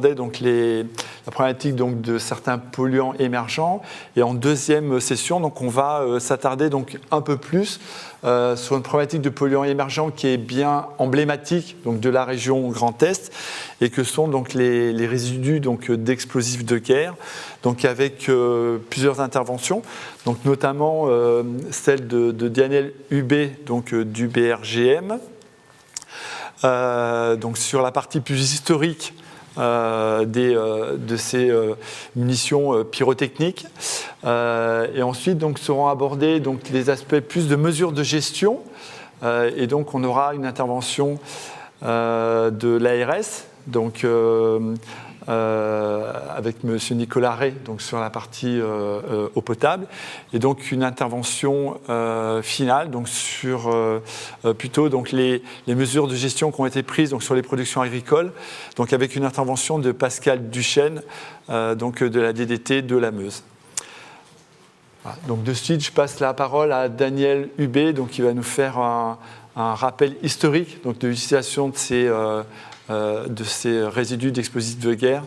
Donc la problématique donc, de certains polluants émergents. Et en deuxième session, donc, on va s'attarder donc, un peu plus sur une problématique de polluants émergents qui est bien emblématique donc, de la région Grand Est et que sont donc, les résidus donc, d'explosifs de guerre, donc, avec plusieurs interventions, donc, notamment celle de Daniel Hubé donc, du BRGM. Donc, sur la partie plus historique de ces munitions pyrotechniques. Et ensuite, donc, seront abordés donc, les aspects plus de mesures de gestion. Et donc, on aura une intervention de l'ARS, donc, avec M. Nicolas Ray, donc, sur la partie eau potable. Et donc, une intervention finale donc, sur plutôt donc, les mesures de gestion qui ont été prises donc, sur les productions agricoles, donc, avec une intervention de Pascal Duchesne, donc, de la DDT de la Meuse. Voilà. Donc, de suite, je passe la parole à Daniel Hubé, donc, qui va nous faire un rappel historique donc, de l'utilisation de ces résidus d'explosifs de guerre.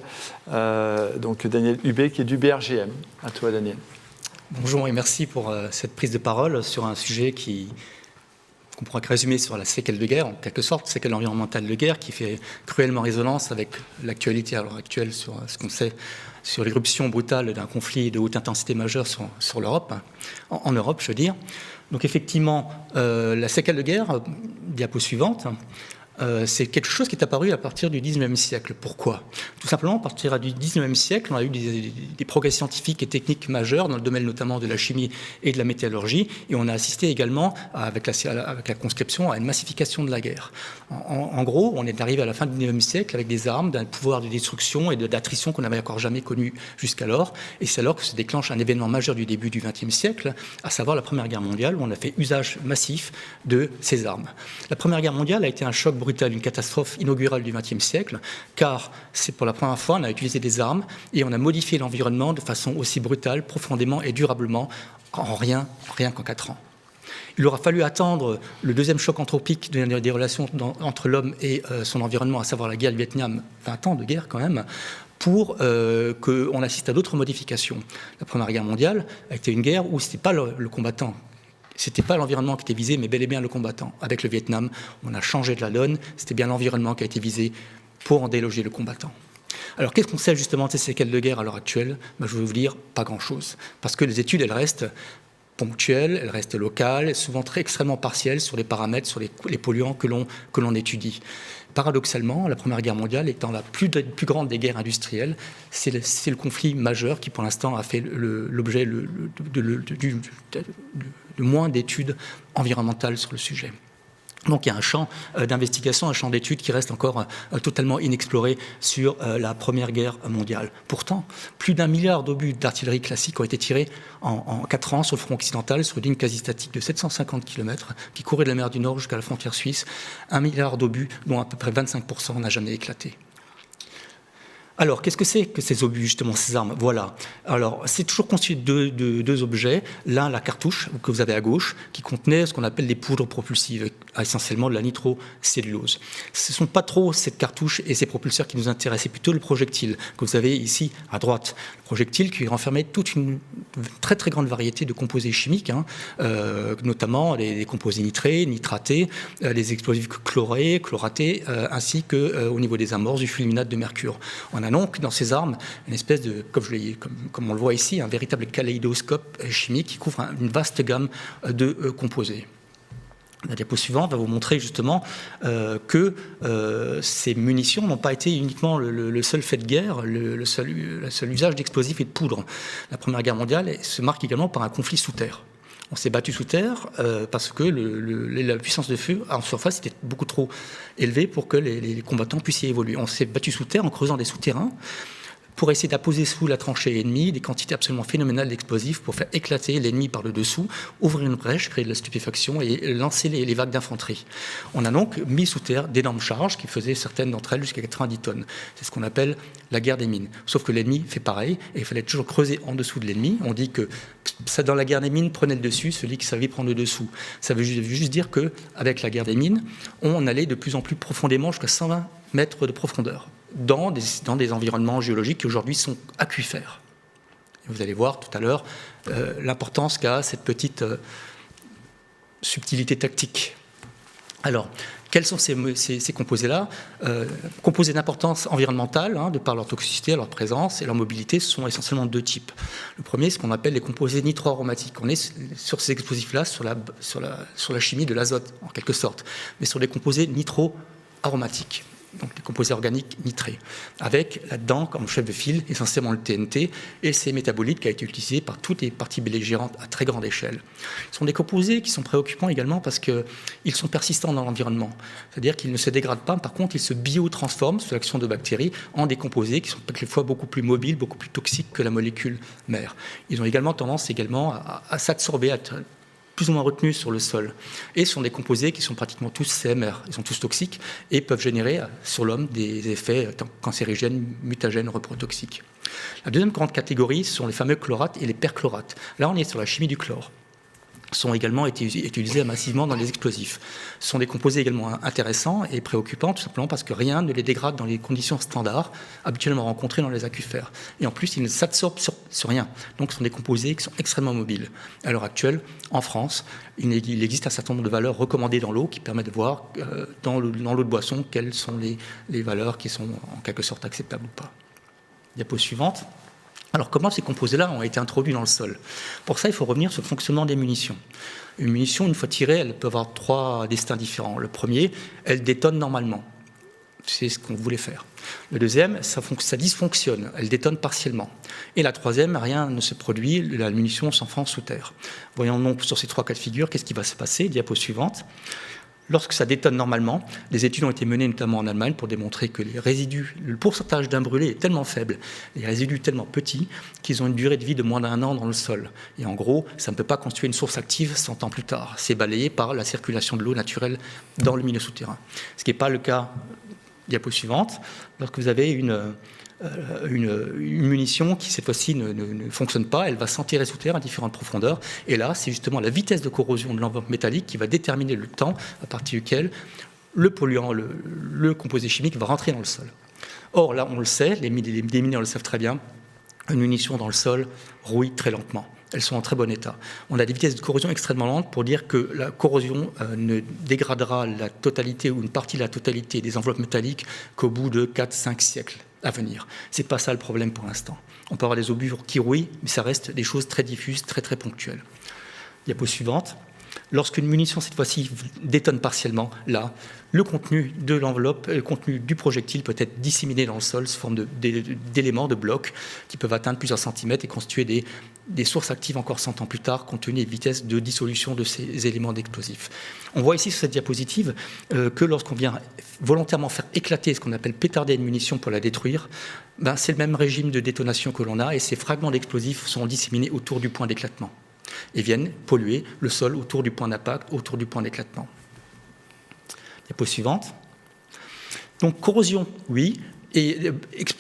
Donc Daniel Hubé qui est du BRGM. À toi Daniel. Bonjour et merci pour cette prise de parole sur un sujet qu'on pourrait résumer sur la séquelle de guerre, en quelque sorte, séquelle environnementale de guerre qui fait cruellement résonance avec l'actualité à l'heure actuelle sur ce qu'on sait sur l'éruption brutale d'un conflit de haute intensité majeure sur l'Europe, en Europe je veux dire. Donc effectivement, la séquelle de guerre, diapo suivante, c'est quelque chose qui est apparu à partir du XIXe siècle. Pourquoi ? Tout simplement, à partir du XIXe siècle, on a eu des progrès scientifiques et techniques majeurs dans le domaine notamment de la chimie et de la métallurgie, et on a assisté également, avec la conscription, à une massification de la guerre. En gros, on est arrivé à la fin du XIXe siècle avec des armes d'un pouvoir de destruction et d'attrition qu'on n'avait encore jamais connu jusqu'alors, et c'est alors que se déclenche un événement majeur du début du XXe siècle, à savoir la Première Guerre mondiale, où on a fait usage massif de ces armes. La Première Guerre mondiale a été un choc brutal, une catastrophe inaugurale du XXe siècle, car c'est pour la première fois on a utilisé des armes et on a modifié l'environnement de façon aussi brutale, profondément et durablement, en rien qu'en 4 ans. Il aura fallu attendre le deuxième choc anthropique des relations entre l'homme et son environnement, à savoir la guerre du Vietnam, 20 ans de guerre quand même, pour qu'on assiste à d'autres modifications. La Première Guerre mondiale a été une guerre où ce n'était pas le combattant, c'était pas l'environnement qui était visé, mais bel et bien le combattant. Avec le Vietnam, on a changé de la donne, c'était bien l'environnement qui a été visé pour en déloger le combattant. Alors, qu'est-ce qu'on sait justement de ces séquelles de guerre à l'heure actuelle ? Je vais vous dire, pas grand-chose. Parce que les études, elles restent ponctuelles, elles restent locales, souvent extrêmement partielles sur les paramètres, sur les polluants que l'on étudie. Paradoxalement, la Première Guerre mondiale étant la plus grande des guerres industrielles, c'est le conflit majeur qui, pour l'instant, a fait l'objet de moins d'études environnementales sur le sujet. Donc il y a un champ d'investigation, un champ d'études qui reste encore totalement inexploré sur la Première Guerre mondiale. Pourtant, plus d'1 milliard d'obus d'artillerie classique ont été tirés en 4 ans sur le front occidental, sur une ligne quasi statique de 750 km qui courait de la mer du Nord jusqu'à la frontière suisse. 1 milliard d'obus dont à peu près 25% n'a jamais éclaté. Alors, qu'est-ce que c'est que ces obus, justement, ces armes ? Voilà. Alors, c'est toujours constitué de deux objets. L'un, la cartouche que vous avez à gauche, qui contenait ce qu'on appelle des poudres propulsives, essentiellement de la nitrocellulose. Ce ne sont pas trop cette cartouche et ces propulseurs qui nous intéressent, c'est plutôt le projectile que vous avez ici à droite. Le projectile qui renfermait toute une très très grande variété de composés chimiques, notamment les composés nitrés, nitratés, les explosifs chlorés, chloratés, ainsi qu'au niveau des amorces du fulminate de mercure. On a donc dans ces armes une espèce de, comme on le voit ici, un véritable kaléidoscope chimique qui couvre une vaste gamme de composés. La diapo suivante va vous montrer justement que ces munitions n'ont pas été uniquement le seul fait de guerre, le seul usage d'explosifs et de poudre. La Première Guerre mondiale se marque également par un conflit sous terre. On s'est battu sous terre parce que la puissance de feu en surface était beaucoup trop élevée pour que les combattants puissent y évoluer. On s'est battu sous terre en creusant des souterrains pour essayer d'apposer sous la tranchée ennemie des quantités absolument phénoménales d'explosifs pour faire éclater l'ennemi par le dessous, ouvrir une brèche, créer de la stupéfaction et lancer les vagues d'infanterie. On a donc mis sous terre d'énormes charges qui faisaient certaines d'entre elles jusqu'à 90 tonnes. C'est ce qu'on appelle la guerre des mines. Sauf que l'ennemi fait pareil et il fallait toujours creuser en dessous de l'ennemi. On dit que ça, dans la guerre des mines, prenait le dessus celui qui savait prendre le dessous. Ça veut juste dire qu'avec la guerre des mines, on allait de plus en plus profondément jusqu'à 120 mètres de profondeur. dans des environnements géologiques qui aujourd'hui sont aquifères. Et vous allez voir tout à l'heure l'importance qu'a cette petite subtilité tactique. Alors, quels sont ces composés-là? Composés d'importance environnementale, de par leur toxicité, leur présence et leur mobilité, ce sont essentiellement deux types. Le premier, c'est ce qu'on appelle les composés nitro-aromatiques. On est sur ces explosifs-là, sur la chimie de l'azote, en quelque sorte, mais sur des composés nitro-aromatiques, donc les composés organiques nitrés, avec là-dedans, comme chef de file, essentiellement le TNT et ces métabolites qui a été utilisé par toutes les parties belligérantes à très grande échelle. Ce sont des composés qui sont préoccupants également parce qu'ils sont persistants dans l'environnement. C'est-à-dire qu'ils ne se dégradent pas, par contre, ils se biotransforment sous l'action de bactéries en des composés qui sont quelquefois beaucoup plus mobiles, beaucoup plus toxiques que la molécule mère. Ils ont également tendance à s'absorber, à être plus ou moins retenus sur le sol. Et ce sont des composés qui sont pratiquement tous CMR. Ils sont tous toxiques et peuvent générer sur l'homme des effets cancérigènes, mutagènes, reprotoxiques. La deuxième grande catégorie, ce sont les fameux chlorates et les perchlorates. Là, on est sur la chimie du chlore. Sont également utilisés massivement dans les explosifs. Ce sont des composés également intéressants et préoccupants, tout simplement parce que rien ne les dégrade dans les conditions standards habituellement rencontrées dans les aquifères. Et en plus, ils ne s'absorbent sur rien. Donc, ce sont des composés qui sont extrêmement mobiles. À l'heure actuelle, en France, il existe un certain nombre de valeurs recommandées dans l'eau qui permettent de voir dans l'eau de boisson quelles sont les valeurs qui sont en quelque sorte acceptables ou pas. Diapo suivante. Alors, comment ces composés-là ont été introduits dans le sol? Pour ça, il faut revenir sur le fonctionnement des munitions. Une munition, une fois tirée, elle peut avoir trois destins différents. Le premier, elle détonne normalement. C'est ce qu'on voulait faire. Le deuxième, ça dysfonctionne, elle détonne partiellement. Et la troisième, rien ne se produit, la munition s'enfonce sous terre. Voyons donc sur ces trois cas de figure, qu'est-ce qui va se passer? Diapo suivante. Lorsque ça détonne normalement, des études ont été menées notamment en Allemagne pour démontrer que les résidus, le pourcentage d'un brûlé est tellement faible, les résidus tellement petits, qu'ils ont une durée de vie de moins d'1 an dans le sol. Et en gros, ça ne peut pas constituer une source active 100 ans plus tard. C'est balayé par la circulation de l'eau naturelle dans le milieu souterrain. Ce qui n'est pas le cas, diapo suivante, lorsque vous avez une munition qui, cette fois-ci, ne fonctionne pas, elle va s'enterrer sous terre à différentes profondeurs. Et là, c'est justement la vitesse de corrosion de l'enveloppe métallique qui va déterminer le temps à partir duquel le polluant, le composé chimique va rentrer dans le sol. Or, là, on le sait, les mineurs le savent très bien, une munition dans le sol rouille très lentement. Elles sont en très bon état. On a des vitesses de corrosion extrêmement lentes pour dire que la corrosion ne dégradera la totalité ou une partie de la totalité des enveloppes métalliques qu'au bout de 4-5 siècles à venir. Ce n'est pas ça le problème pour l'instant. On peut avoir des obus qui rouillent, mais ça reste des choses très diffuses, très très ponctuelles. Diapo suivante. Lorsqu'une munition, cette fois-ci, détonne partiellement, là, le contenu de l'enveloppe, le contenu du projectile peut être disséminé dans le sol sous forme d'éléments, de blocs, qui peuvent atteindre plusieurs centimètres et constituer des sources actives encore 100 ans plus tard, compte tenu des vitesses de dissolution de ces éléments d'explosifs. On voit ici sur cette diapositive que lorsqu'on vient volontairement faire éclater ce qu'on appelle pétarder une munition pour la détruire, c'est le même régime de détonation que l'on a et ces fragments d'explosifs sont disséminés autour du point d'éclatement et viennent polluer le sol autour du point d'impact, autour du point d'éclatement. Diapo suivante. Donc corrosion, oui, et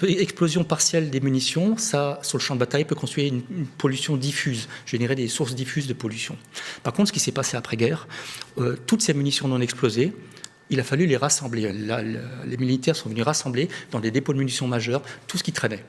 explosion partielle des munitions, ça, sur le champ de bataille, peut constituer une pollution diffuse, générer des sources diffuses de pollution. Par contre, ce qui s'est passé après-guerre, toutes ces munitions non explosées, il a fallu les rassembler. Les militaires sont venus rassembler dans des dépôts de munitions majeurs tout ce qui traînait.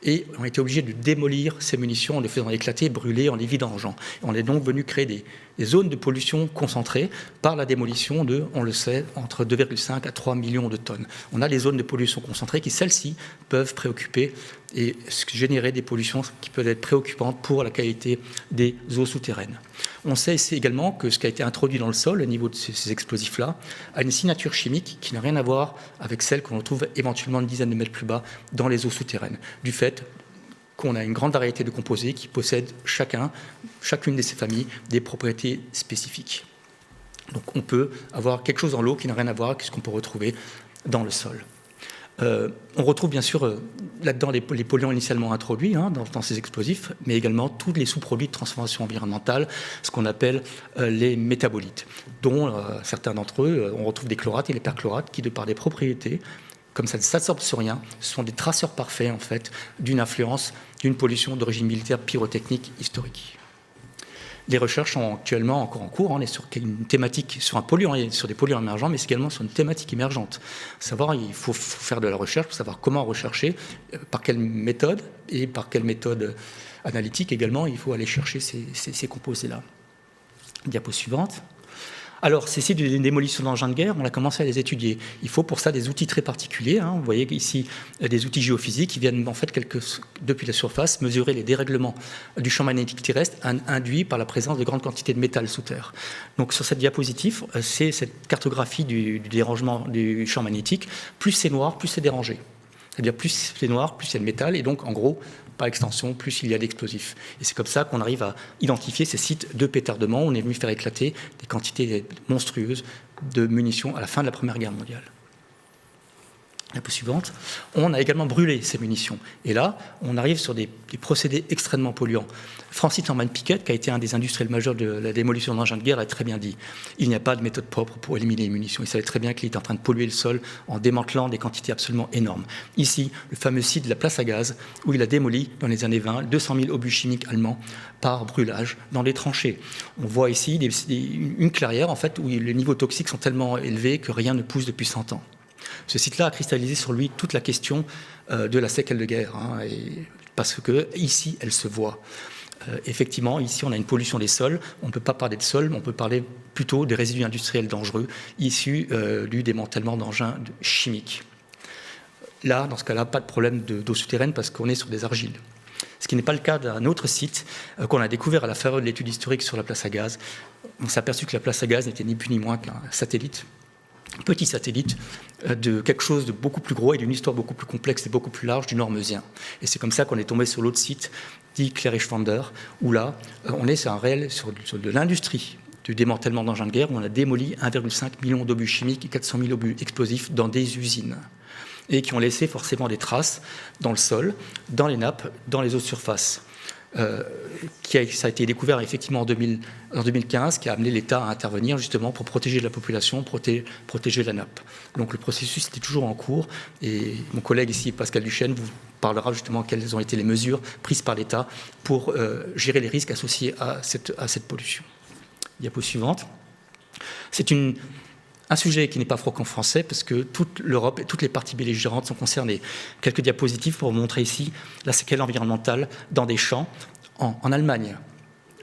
Et on a été obligé de démolir ces munitions en les faisant éclater, brûler, en les vidangeant. On est donc venu créer des zones de pollution concentrées par la démolition de, on le sait, entre 2,5 à 3 millions de tonnes. On a les zones de pollution concentrées qui, celles-ci, peuvent préoccuper et générer des pollutions qui peuvent être préoccupantes pour la qualité des eaux souterraines. On sait également que ce qui a été introduit dans le sol, au niveau de ces explosifs-là, a une signature chimique qui n'a rien à voir avec celle qu'on retrouve éventuellement une dizaine de mètres plus bas dans les eaux souterraines, du fait qu'on a une grande variété de composés qui possèdent chacune de ces familles des propriétés spécifiques. Donc on peut avoir quelque chose dans l'eau qui n'a rien à voir avec ce qu'on peut retrouver dans le sol. On retrouve bien sûr là-dedans les polluants initialement introduits dans ces explosifs, mais également tous les sous-produits de transformation environnementale, ce qu'on appelle les métabolites, dont certains d'entre eux, on retrouve des chlorates et les perchlorates qui, de par des propriétés, comme ça ne s'absorbe sur rien, sont des traceurs parfaits en fait d'une influence d'une pollution d'origine militaire pyrotechnique historique. Les recherches sont actuellement encore en cours. On est sur une thématique, sur un polluant, sur des polluants émergents, mais c'est également sur une thématique émergente. Savoir, il faut faire de la recherche pour savoir comment rechercher, par quelle méthode et par quelle méthode analytique également, il faut aller chercher ces composés-là. Diapo suivante. Alors, ces sites de démolition d'engins de guerre, on a commencé à les étudier. Il faut pour ça des outils très particuliers. Vous voyez ici des outils géophysiques qui viennent en fait depuis la surface mesurer les dérèglements du champ magnétique terrestre induits par la présence de grandes quantités de métal sous terre. Donc sur cette diapositive, c'est cette cartographie du dérangement du champ magnétique. Plus c'est noir, plus c'est dérangé. C'est-à-dire plus c'est noir, plus il y a de métal, et donc en gros, par extension, plus il y a d'explosifs. Et c'est comme ça qu'on arrive à identifier ces sites de pétardement. On est venu faire éclater des quantités monstrueuses de munitions à la fin de la Première Guerre mondiale. La page suivante. On a également brûlé ces munitions. Et là, on arrive sur des procédés extrêmement polluants. Francis Norman Pickett, qui a été un des industriels majeurs de la démolition d'engins de guerre, a très bien dit « Il n'y a pas de méthode propre pour éliminer les munitions ». Il savait très bien qu'il était en train de polluer le sol en démantelant des quantités absolument énormes. Ici, le fameux site de la place à gaz, où il a démoli, dans les années 20, 200 000 obus chimiques allemands par brûlage dans des tranchées. On voit ici une clairière, en fait, où les niveaux toxiques sont tellement élevés que rien ne pousse depuis 100 ans. Ce site-là a cristallisé sur lui toute la question de la séquelle de guerre, parce que ici, elle se voit. Effectivement, ici, on a une pollution des sols. On ne peut pas parler de sol, mais on peut parler plutôt des résidus industriels dangereux issus du démantèlement d'engins chimiques. Là, dans ce cas-là, pas de problème d'eau souterraine parce qu'on est sur des argiles. Ce qui n'est pas le cas d'un autre site qu'on a découvert à la faveur de l'étude historique sur la place à gaz. On s'est aperçu que la place à gaz n'était ni plus ni moins qu'un satellite. Petit satellite de quelque chose de beaucoup plus gros et d'une histoire beaucoup plus complexe et beaucoup plus large du Nord Meusien. Et c'est comme ça qu'on est tombé sur l'autre site, dit Claire-et-Schwander, où là, on est sur de l'industrie du démantèlement d'engins de guerre, où on a démoli 1,5 million d'obus chimiques et 400 000 obus explosifs dans des usines, et qui ont laissé forcément des traces dans le sol, dans les nappes, dans les eaux de surface. Ça a été découvert effectivement en 2015, qui a amené l'État à intervenir justement pour protéger la population, protéger la nappe. Donc le processus était toujours en cours et mon collègue ici, Pascal Duchesne, vous parlera justement quelles ont été les mesures prises par l'État pour gérer les risques associés à cette pollution. Diapo suivante. C'est un sujet qui n'est pas franco-français parce que toute l'Europe et toutes les parties belligérantes sont concernées. Quelques diapositives pour vous montrer ici la séquelle environnementale dans des champs en Allemagne,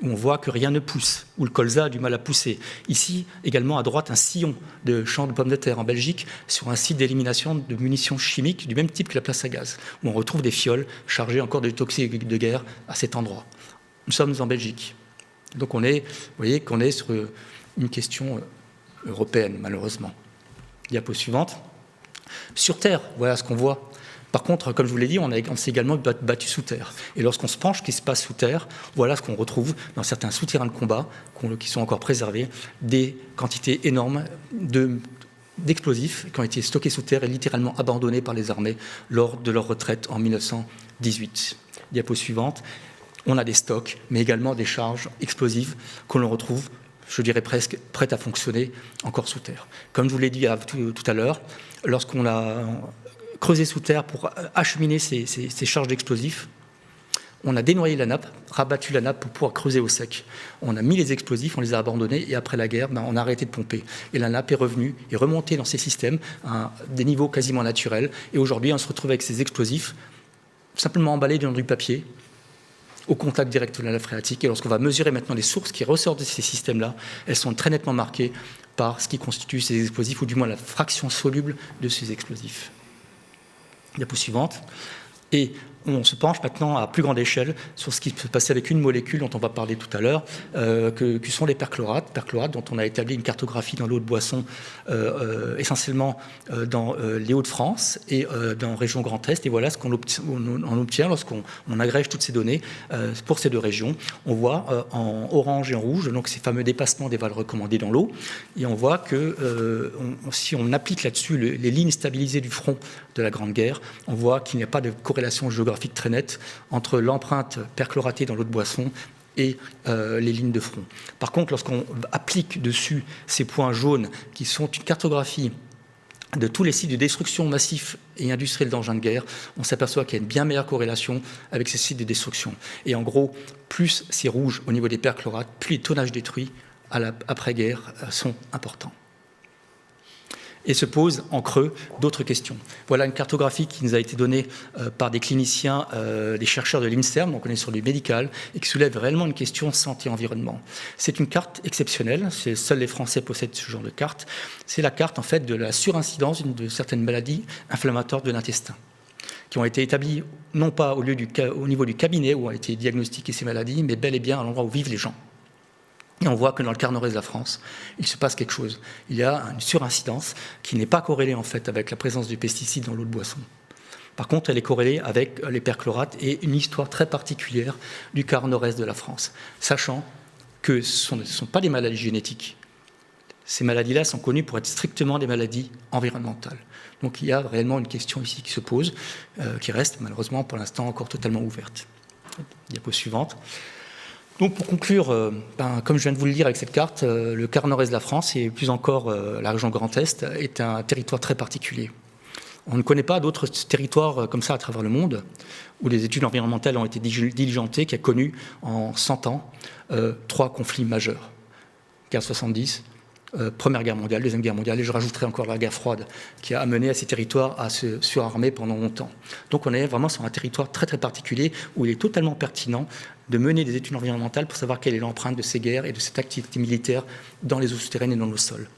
où on voit que rien ne pousse, où le colza a du mal à pousser. Ici, également à droite, un sillon de champs de pommes de terre en Belgique, sur un site d'élimination de munitions chimiques du même type que la place à gaz, où on retrouve des fioles chargées encore de toxiques de guerre à cet endroit. Nous sommes en Belgique. Donc vous voyez qu'on est sur une question européenne, malheureusement. Diapo suivante. Sur Terre, voilà ce qu'on voit. Par contre, comme je vous l'ai dit, on s'est également battu sous terre. Et lorsqu'on se penche, ce qui se passe sous terre, voilà ce qu'on retrouve dans certains souterrains de combat qui sont encore préservés, des quantités énormes d'explosifs qui ont été stockés sous terre et littéralement abandonnés par les armées lors de leur retraite en 1918. Diapo suivante. On a des stocks, mais également des charges explosives que l'on retrouve, je dirais presque, prêtes à fonctionner encore sous terre. Comme je vous l'ai dit tout à l'heure, lorsqu'on a creusé sous terre pour acheminer ces charges d'explosifs, on a dénoyé la nappe, rabattu la nappe pour pouvoir creuser au sec. On a mis les explosifs, on les a abandonnés, et après la guerre, on a arrêté de pomper. Et la nappe est revenue, est remontée dans ces systèmes à des niveaux quasiment naturels. Et aujourd'hui, on se retrouve avec ces explosifs simplement emballés dans du papier, au contact direct de la nappe phréatique. Et lorsqu'on va mesurer maintenant les sources qui ressortent de ces systèmes-là, elles sont très nettement marquées par ce qui constitue ces explosifs, ou du moins la fraction soluble de ces explosifs. Diapo suivante. Et on se penche maintenant à plus grande échelle sur ce qui peut se passer avec une molécule dont on va parler tout à l'heure, qui sont les perchlorates, dont on a établi une cartographie dans l'eau de boisson, essentiellement dans les Hauts-de-France et dans la région Grand Est. Et voilà ce qu'on obtient lorsqu'on agrège toutes ces données pour ces deux régions. On voit en orange et en rouge donc ces fameux dépassements des valeurs recommandées dans l'eau. Et on voit que si on applique là-dessus les lignes stabilisées du front de la Grande Guerre, on voit qu'il n'y a pas de corrélation géographique très nette entre l'empreinte perchloratée dans l'eau de boisson et les lignes de front. Par contre, lorsqu'on applique dessus ces points jaunes qui sont une cartographie de tous les sites de destruction massifs et industriels d'engins de guerre, on s'aperçoit qu'il y a une bien meilleure corrélation avec ces sites de destruction. Et en gros, plus c'est rouge au niveau des perchlorates, plus les tonnages détruits après-guerre sont importants. Et se posent en creux d'autres questions. Voilà une cartographie qui nous a été donnée par des cliniciens, des chercheurs de l'INSERM, donc on est sur du médical, et qui soulève réellement une question santé-environnement. C'est une carte exceptionnelle, seuls les Français possèdent ce genre de carte. C'est la carte en fait de la surincidence de certaines maladies inflammatoires de l'intestin, qui ont été établies non pas au niveau du cabinet où ont été diagnostiquées ces maladies, mais bel et bien à l'endroit où vivent les gens. Et on voit que dans le quart nord-est de la France, il se passe quelque chose. Il y a une surincidence qui n'est pas corrélée en fait avec la présence du pesticide dans l'eau de boisson. Par contre, elle est corrélée avec les perchlorates et une histoire très particulière du quart nord-est de la France, sachant que ce ne sont pas des maladies génétiques. Ces maladies-là sont connues pour être strictement des maladies environnementales. Donc il y a réellement une question ici qui se pose, qui reste malheureusement pour l'instant encore totalement ouverte. Diapo suivante. Donc pour conclure, comme je viens de vous le dire avec cette carte, le quart nord-est de la France et plus encore la région Grand Est est un territoire très particulier. On ne connaît pas d'autres territoires comme ça à travers le monde où les études environnementales ont été diligentées, qui a connu en 100 ans 3 conflits majeurs. Guerre 70, Première Guerre mondiale, Deuxième Guerre mondiale, et je rajouterai encore la guerre froide qui a amené à ces territoires à se surarmer pendant longtemps. Donc on est vraiment sur un territoire très très particulier où il est totalement pertinent de mener des études environnementales pour savoir quelle est l'empreinte de ces guerres et de cette activité militaire dans les eaux souterraines et dans nos sols.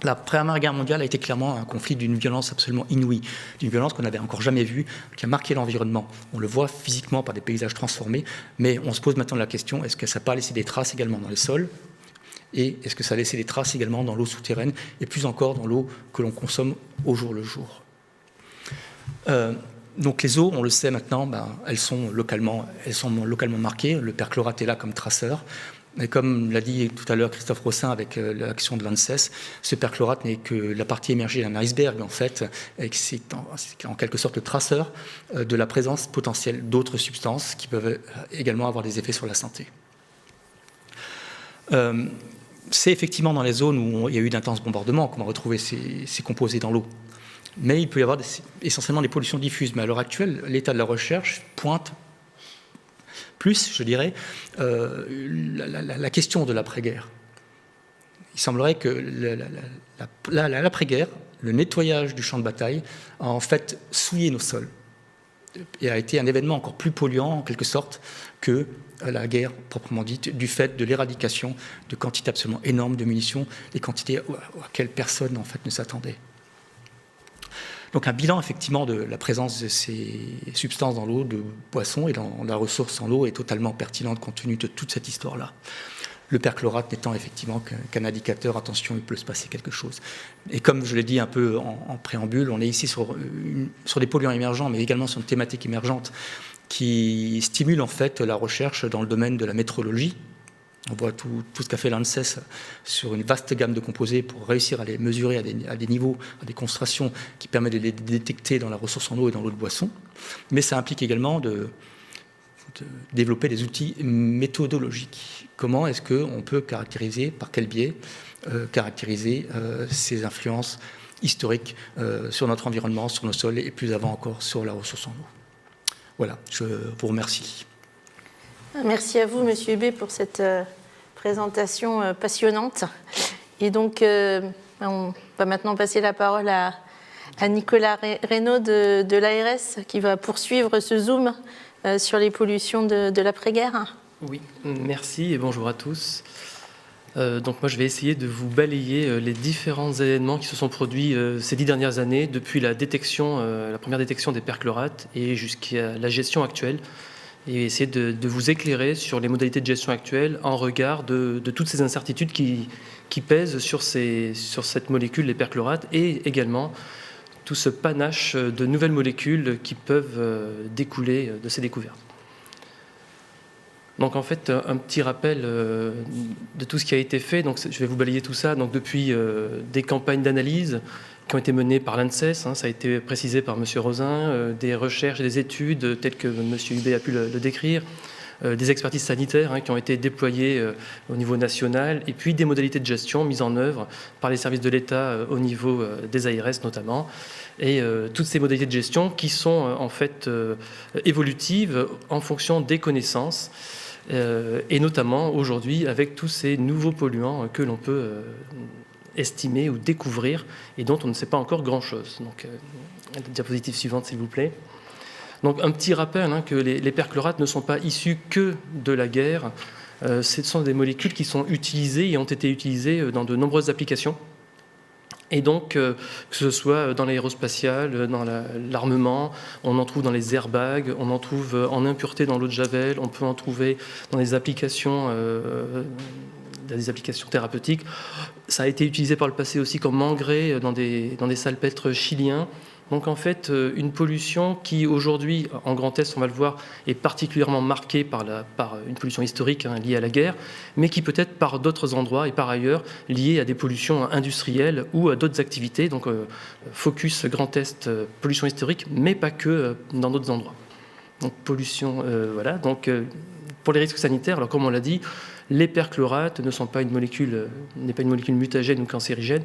La Première Guerre mondiale a été clairement un conflit d'une violence absolument inouïe, d'une violence qu'on n'avait encore jamais vue, qui a marqué l'environnement. On le voit physiquement par des paysages transformés, mais on se pose maintenant la question, est-ce que ça n'a pas laissé des traces également dans les sols ? Et est-ce que ça a laissé des traces également dans l'eau souterraine et plus encore dans l'eau que l'on consomme au jour le jour. Donc les eaux, on le sait maintenant, elles sont localement marquées. Le perchlorate est là comme traceur. Mais comme l'a dit tout à l'heure Christophe Rossin avec l'action de l'ANSES, ce perchlorate n'est que la partie émergée d'un iceberg en fait, et c'est en quelque sorte le traceur de la présence potentielle d'autres substances qui peuvent également avoir des effets sur la santé. C'est effectivement dans les zones où il y a eu d'intenses bombardements qu'on va retrouver ces composés dans l'eau. Mais il peut y avoir essentiellement des pollutions diffuses. Mais à l'heure actuelle, l'état de la recherche pointe plus, je dirais, la question de l'après-guerre. Il semblerait que l'après-guerre, le nettoyage du champ de bataille, a en fait souillé nos sols et a été un événement encore plus polluant, en quelque sorte, que la guerre proprement dite, du fait de l'éradication de quantités absolument énormes de munitions, des quantités auxquelles personne en fait, ne s'attendait. Donc un bilan effectivement de la présence de ces substances dans l'eau de boisson et dans la ressource en eau est totalement pertinente compte tenu de toute cette histoire-là. Le perchlorate n'étant effectivement qu'un indicateur, attention, il peut se passer quelque chose. Et comme je l'ai dit un peu en préambule, on est ici sur des polluants émergents, mais également sur une thématique émergente qui stimule en fait la recherche dans le domaine de la métrologie. On voit tout ce qu'a fait l'ANSES sur une vaste gamme de composés pour réussir à les mesurer à des niveaux, à des concentrations qui permettent de les détecter dans la ressource en eau et dans l'eau de boisson. Mais ça implique également de développer des outils méthodologiques. Comment est-ce qu'on peut caractériser, par quel biais, caractériser ces influences historiques sur notre environnement, sur nos sols et plus avant encore sur la ressource en eau. Voilà, je vous remercie. Merci à vous, Monsieur Hubé, pour cette présentation passionnante. Et donc, on va maintenant passer la parole à Nicolas Reynaud de l'ARS, qui va poursuivre ce zoom sur les pollutions de l'après-guerre. Oui, merci et bonjour à tous. Donc moi, je vais essayer de vous balayer les différents événements qui se sont produits ces 10 dernières années, depuis la première détection des perchlorates et jusqu'à la gestion actuelle, et essayer de vous éclairer sur les modalités de gestion actuelles en regard de toutes ces incertitudes qui pèsent sur cette molécule, les perchlorates, et également tout ce panache de nouvelles molécules qui peuvent découler de ces découvertes. Donc en fait, un petit rappel de tout ce qui a été fait. Donc, je vais vous balayer tout ça. Donc, depuis des campagnes d'analyse qui ont été menées par l'ANSES, ça a été précisé par M. Rosin, des recherches et des études telles que M. Hubé a pu le décrire, des expertises sanitaires qui ont été déployées au niveau national, et puis des modalités de gestion mises en œuvre par les services de l'État au niveau des ARS notamment, et toutes ces modalités de gestion qui sont en fait évolutives en fonction des connaissances, et notamment aujourd'hui avec tous ces nouveaux polluants que l'on peut estimer ou découvrir et dont on ne sait pas encore grand-chose. Donc, la diapositive suivante, s'il vous plaît. Donc, un petit rappel que les perchlorates ne sont pas issus que de la guerre. Ce sont des molécules qui sont utilisées et ont été utilisées dans de nombreuses applications. Et donc, que ce soit dans l'aérospatial, dans l'armement, on en trouve dans les airbags, on en trouve en impureté dans l'eau de Javel, on peut en trouver dans des applications thérapeutiques. Ça a été utilisé par le passé aussi comme engrais dans des salpêtres chiliens. Donc en fait, une pollution qui aujourd'hui, en Grand Est, on va le voir, est particulièrement marquée par une pollution historique liée à la guerre, mais qui peut être par d'autres endroits et par ailleurs liée à des pollutions industrielles ou à d'autres activités. Donc focus Grand Est, pollution historique, mais pas que dans d'autres endroits. Donc pollution, voilà. Donc pour les risques sanitaires, alors comme on l'a dit, les perchlorates n'est pas une molécule mutagène ou cancérigène,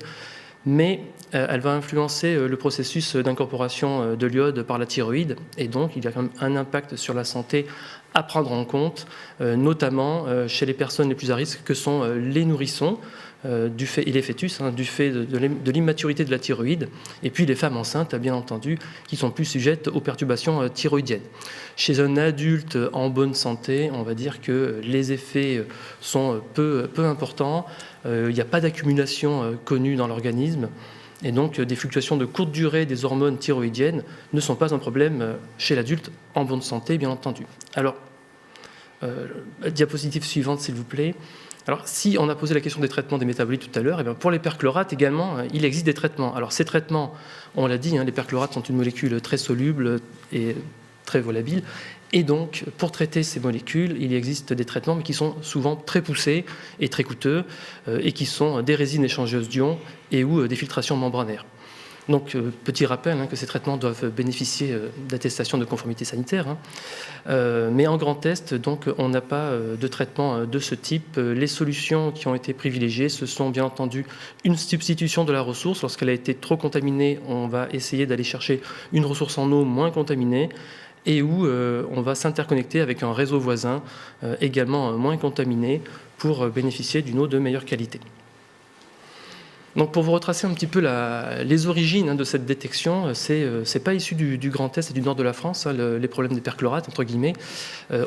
mais elle va influencer le processus d'incorporation de l'iode par la thyroïde, et donc il y a quand même un impact sur la santé à prendre en compte, notamment chez les personnes les plus à risque que sont les nourrissons et les fœtus, du fait de l'immaturité de la thyroïde, et puis les femmes enceintes, bien entendu, qui sont plus sujettes aux perturbations thyroïdiennes. Chez un adulte en bonne santé, on va dire que les effets sont peu importants, il n'y a pas d'accumulation connue dans l'organisme, et donc des fluctuations de courte durée des hormones thyroïdiennes ne sont pas un problème chez l'adulte en bonne santé, bien entendu. Alors, diapositive suivante, s'il vous plaît. Alors, si on a posé la question des traitements des métabolites tout à l'heure, pour les perchlorates également, il existe des traitements. Alors, ces traitements, on l'a dit, les perchlorates sont une molécule très soluble et très volatile. Et donc, pour traiter ces molécules, il existe des traitements, mais qui sont souvent très poussés et très coûteux, et qui sont des résines échangeuses d'ions et ou des filtrations membranaires. Donc, petit rappel que ces traitements doivent bénéficier d'attestations de conformité sanitaire. Mais en Grand Est, donc, on n'a pas de traitement de ce type. Les solutions qui ont été privilégiées, ce sont bien entendu une substitution de la ressource. Lorsqu'elle a été trop contaminée, on va essayer d'aller chercher une ressource en eau moins contaminée, et où on va s'interconnecter avec un réseau voisin également moins contaminé pour bénéficier d'une eau de meilleure qualité. Donc pour vous retracer un petit peu les origines de cette détection, c'est pas issu du Grand Est et du nord de la France, les problèmes des perchlorates, entre guillemets.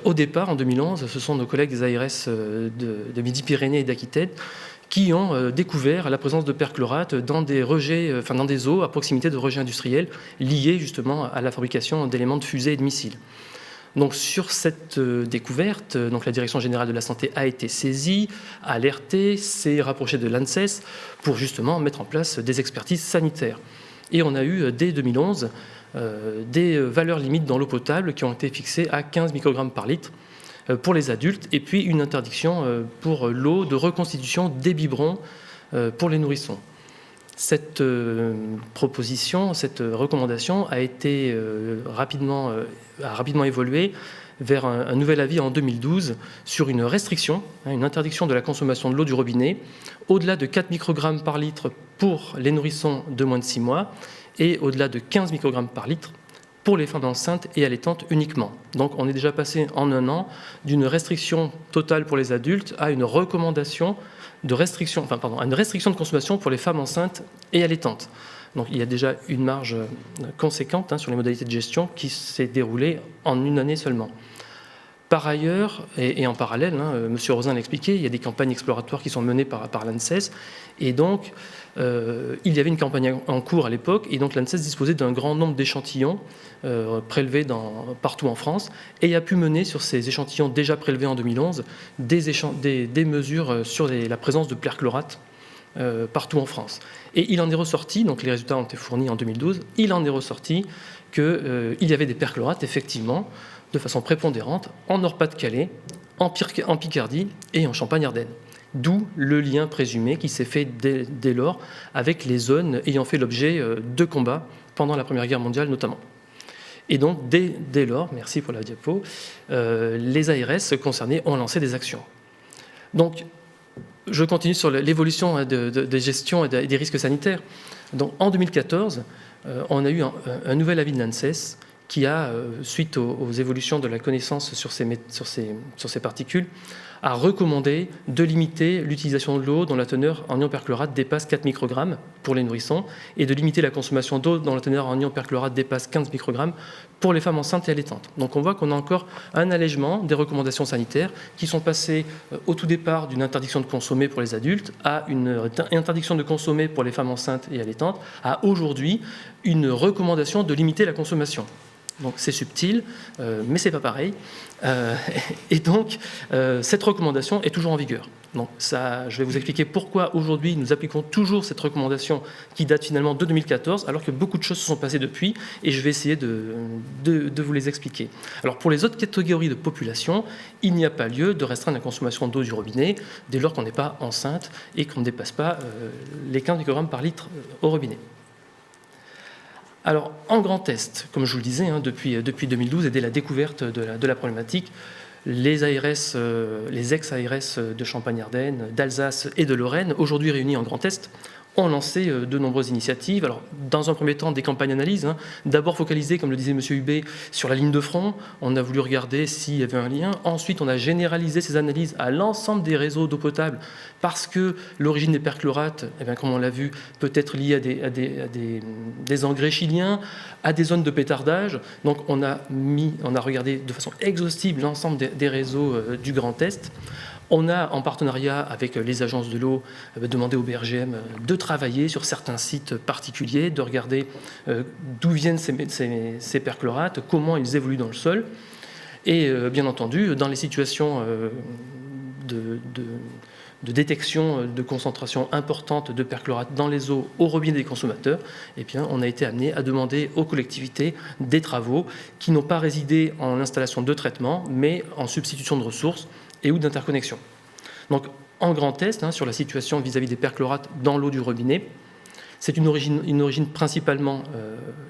Au départ, en 2011, ce sont nos collègues des ARS de Midi-Pyrénées et d'Aquitaine qui ont découvert la présence de perchlorates dans des eaux à proximité de rejets industriels liés justement à la fabrication d'éléments de fusées et de missiles. Donc sur cette découverte, donc la Direction générale de la santé a été saisie, alertée, s'est rapprochée de l'ANSES pour justement mettre en place des expertises sanitaires. Et on a eu dès 2011 des valeurs limites dans l'eau potable qui ont été fixées à 15 microgrammes par litre pour les adultes, et puis une interdiction pour l'eau de reconstitution des biberons pour les nourrissons. Cette proposition, cette recommandation a été rapidement évolué vers un nouvel avis en 2012 sur une restriction, une interdiction de la consommation de l'eau du robinet au-delà de 4 microgrammes par litre pour les nourrissons de moins de 6 mois et au-delà de 15 microgrammes par litre pour les femmes enceintes et allaitantes uniquement. Donc on est déjà passé en un an d'une restriction totale pour les adultes à une recommandation une restriction de consommation pour les femmes enceintes et allaitantes. Donc il y a déjà une marge conséquente sur les modalités de gestion qui s'est déroulée en une année seulement. Par ailleurs, et en parallèle, M. Rosin l'a expliqué, il y a des campagnes exploratoires qui sont menées par l'ANSES, et donc il y avait une campagne en cours à l'époque, et donc l'ANSES disposait d'un grand nombre d'échantillons prélevés partout en France, et a pu mener sur ces échantillons déjà prélevés en 2011 des mesures sur la présence de perchlorates partout en France. Et il en est ressorti, donc les résultats ont été fournis en 2012, il en est ressorti qu'il y avait des perchlorates, effectivement, de façon prépondérante, en Nord-Pas-de-Calais, en Picardie et en Champagne-Ardenne. D'où le lien présumé qui s'est fait dès lors avec les zones ayant fait l'objet de combats pendant la Première Guerre mondiale notamment. Et donc, dès lors, merci pour la diapo, les ARS concernés ont lancé des actions. Donc, je continue sur l'évolution des gestions et des risques sanitaires. Donc, en 2014, on a eu un nouvel avis de l'ANSES qui a, suite aux évolutions de la connaissance sur ces particules, a recommandé de limiter l'utilisation de l'eau dont la teneur en ion perchlorate dépasse 4 microgrammes pour les nourrissons et de limiter la consommation d'eau dont la teneur en ion perchlorate dépasse 15 microgrammes pour les femmes enceintes et allaitantes. Donc on voit qu'on a encore un allègement des recommandations sanitaires qui sont passées au tout départ d'une interdiction de consommer pour les adultes à une interdiction de consommer pour les femmes enceintes et allaitantes à aujourd'hui une recommandation de limiter la consommation. Donc c'est subtil, mais c'est pas pareil. Et donc cette recommandation est toujours en vigueur. Donc ça, je vais vous expliquer pourquoi aujourd'hui nous appliquons toujours cette recommandation qui date finalement de 2014, alors que beaucoup de choses se sont passées depuis, et je vais essayer de vous les expliquer. Alors pour les autres catégories de population, il n'y a pas lieu de restreindre la consommation d'eau du robinet dès lors qu'on n'est pas enceinte et qu'on ne dépasse pas les 15 microgrammes par litre au robinet. Alors, en grand test, comme je vous le disais, depuis 2012 et dès la découverte de la problématique, les ARS, les ex-ARS de Champagne-Ardenne, d'Alsace et de Lorraine, aujourd'hui réunis en grand test, ont lancé de nombreuses initiatives. Alors, dans un premier temps, des campagnes d'analyse, d'abord focalisées, comme le disait M. Hubé, sur la ligne de front. On a voulu regarder s'il y avait un lien. Ensuite, on a généralisé ces analyses à l'ensemble des réseaux d'eau potable parce que l'origine des perchlorates, comme on l'a vu, peut être liée à des engrais chiliens, à des zones de pétardage. Donc, on a regardé de façon exhaustive l'ensemble des réseaux du Grand Est. On a, en partenariat avec les agences de l'eau, demandé au BRGM de travailler sur certains sites particuliers, de regarder d'où viennent ces perchlorates, comment ils évoluent dans le sol. Et bien entendu, dans les situations de détection de concentration importante de perchlorate dans les eaux au robinet des consommateurs, on a été amené à demander aux collectivités des travaux qui n'ont pas résidé en installation de traitement, mais en substitution de ressources et ou d'interconnexion. Donc, en grand test, sur la situation vis-à-vis des perchlorates dans l'eau du robinet, c'est une origine principalement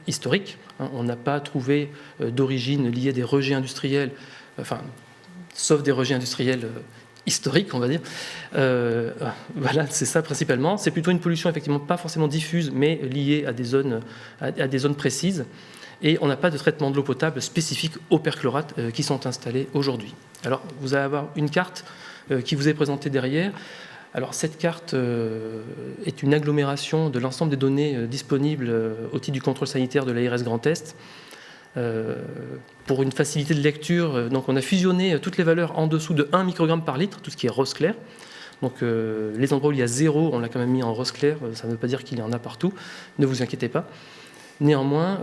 historique. On n'a pas trouvé d'origine liée à des rejets industriels, sauf des rejets industriels historiques, on va dire. Voilà, c'est ça principalement. C'est plutôt une pollution effectivement pas forcément diffuse, mais liée à des zones précises. Et on n'a pas de traitement de l'eau potable spécifique aux perchlorates qui sont installés aujourd'hui. Alors, vous allez avoir une carte qui vous est présentée derrière. Alors, cette carte est une agglomération de l'ensemble des données disponibles au titre du contrôle sanitaire de l'ARS Grand Est. Pour une facilité de lecture, donc on a fusionné toutes les valeurs en dessous de 1 microgramme par litre, tout ce qui est rose clair. Donc, les endroits où il y a 0, on l'a quand même mis en rose clair. Ça ne veut pas dire qu'il y en a partout. Ne vous inquiétez pas. Néanmoins,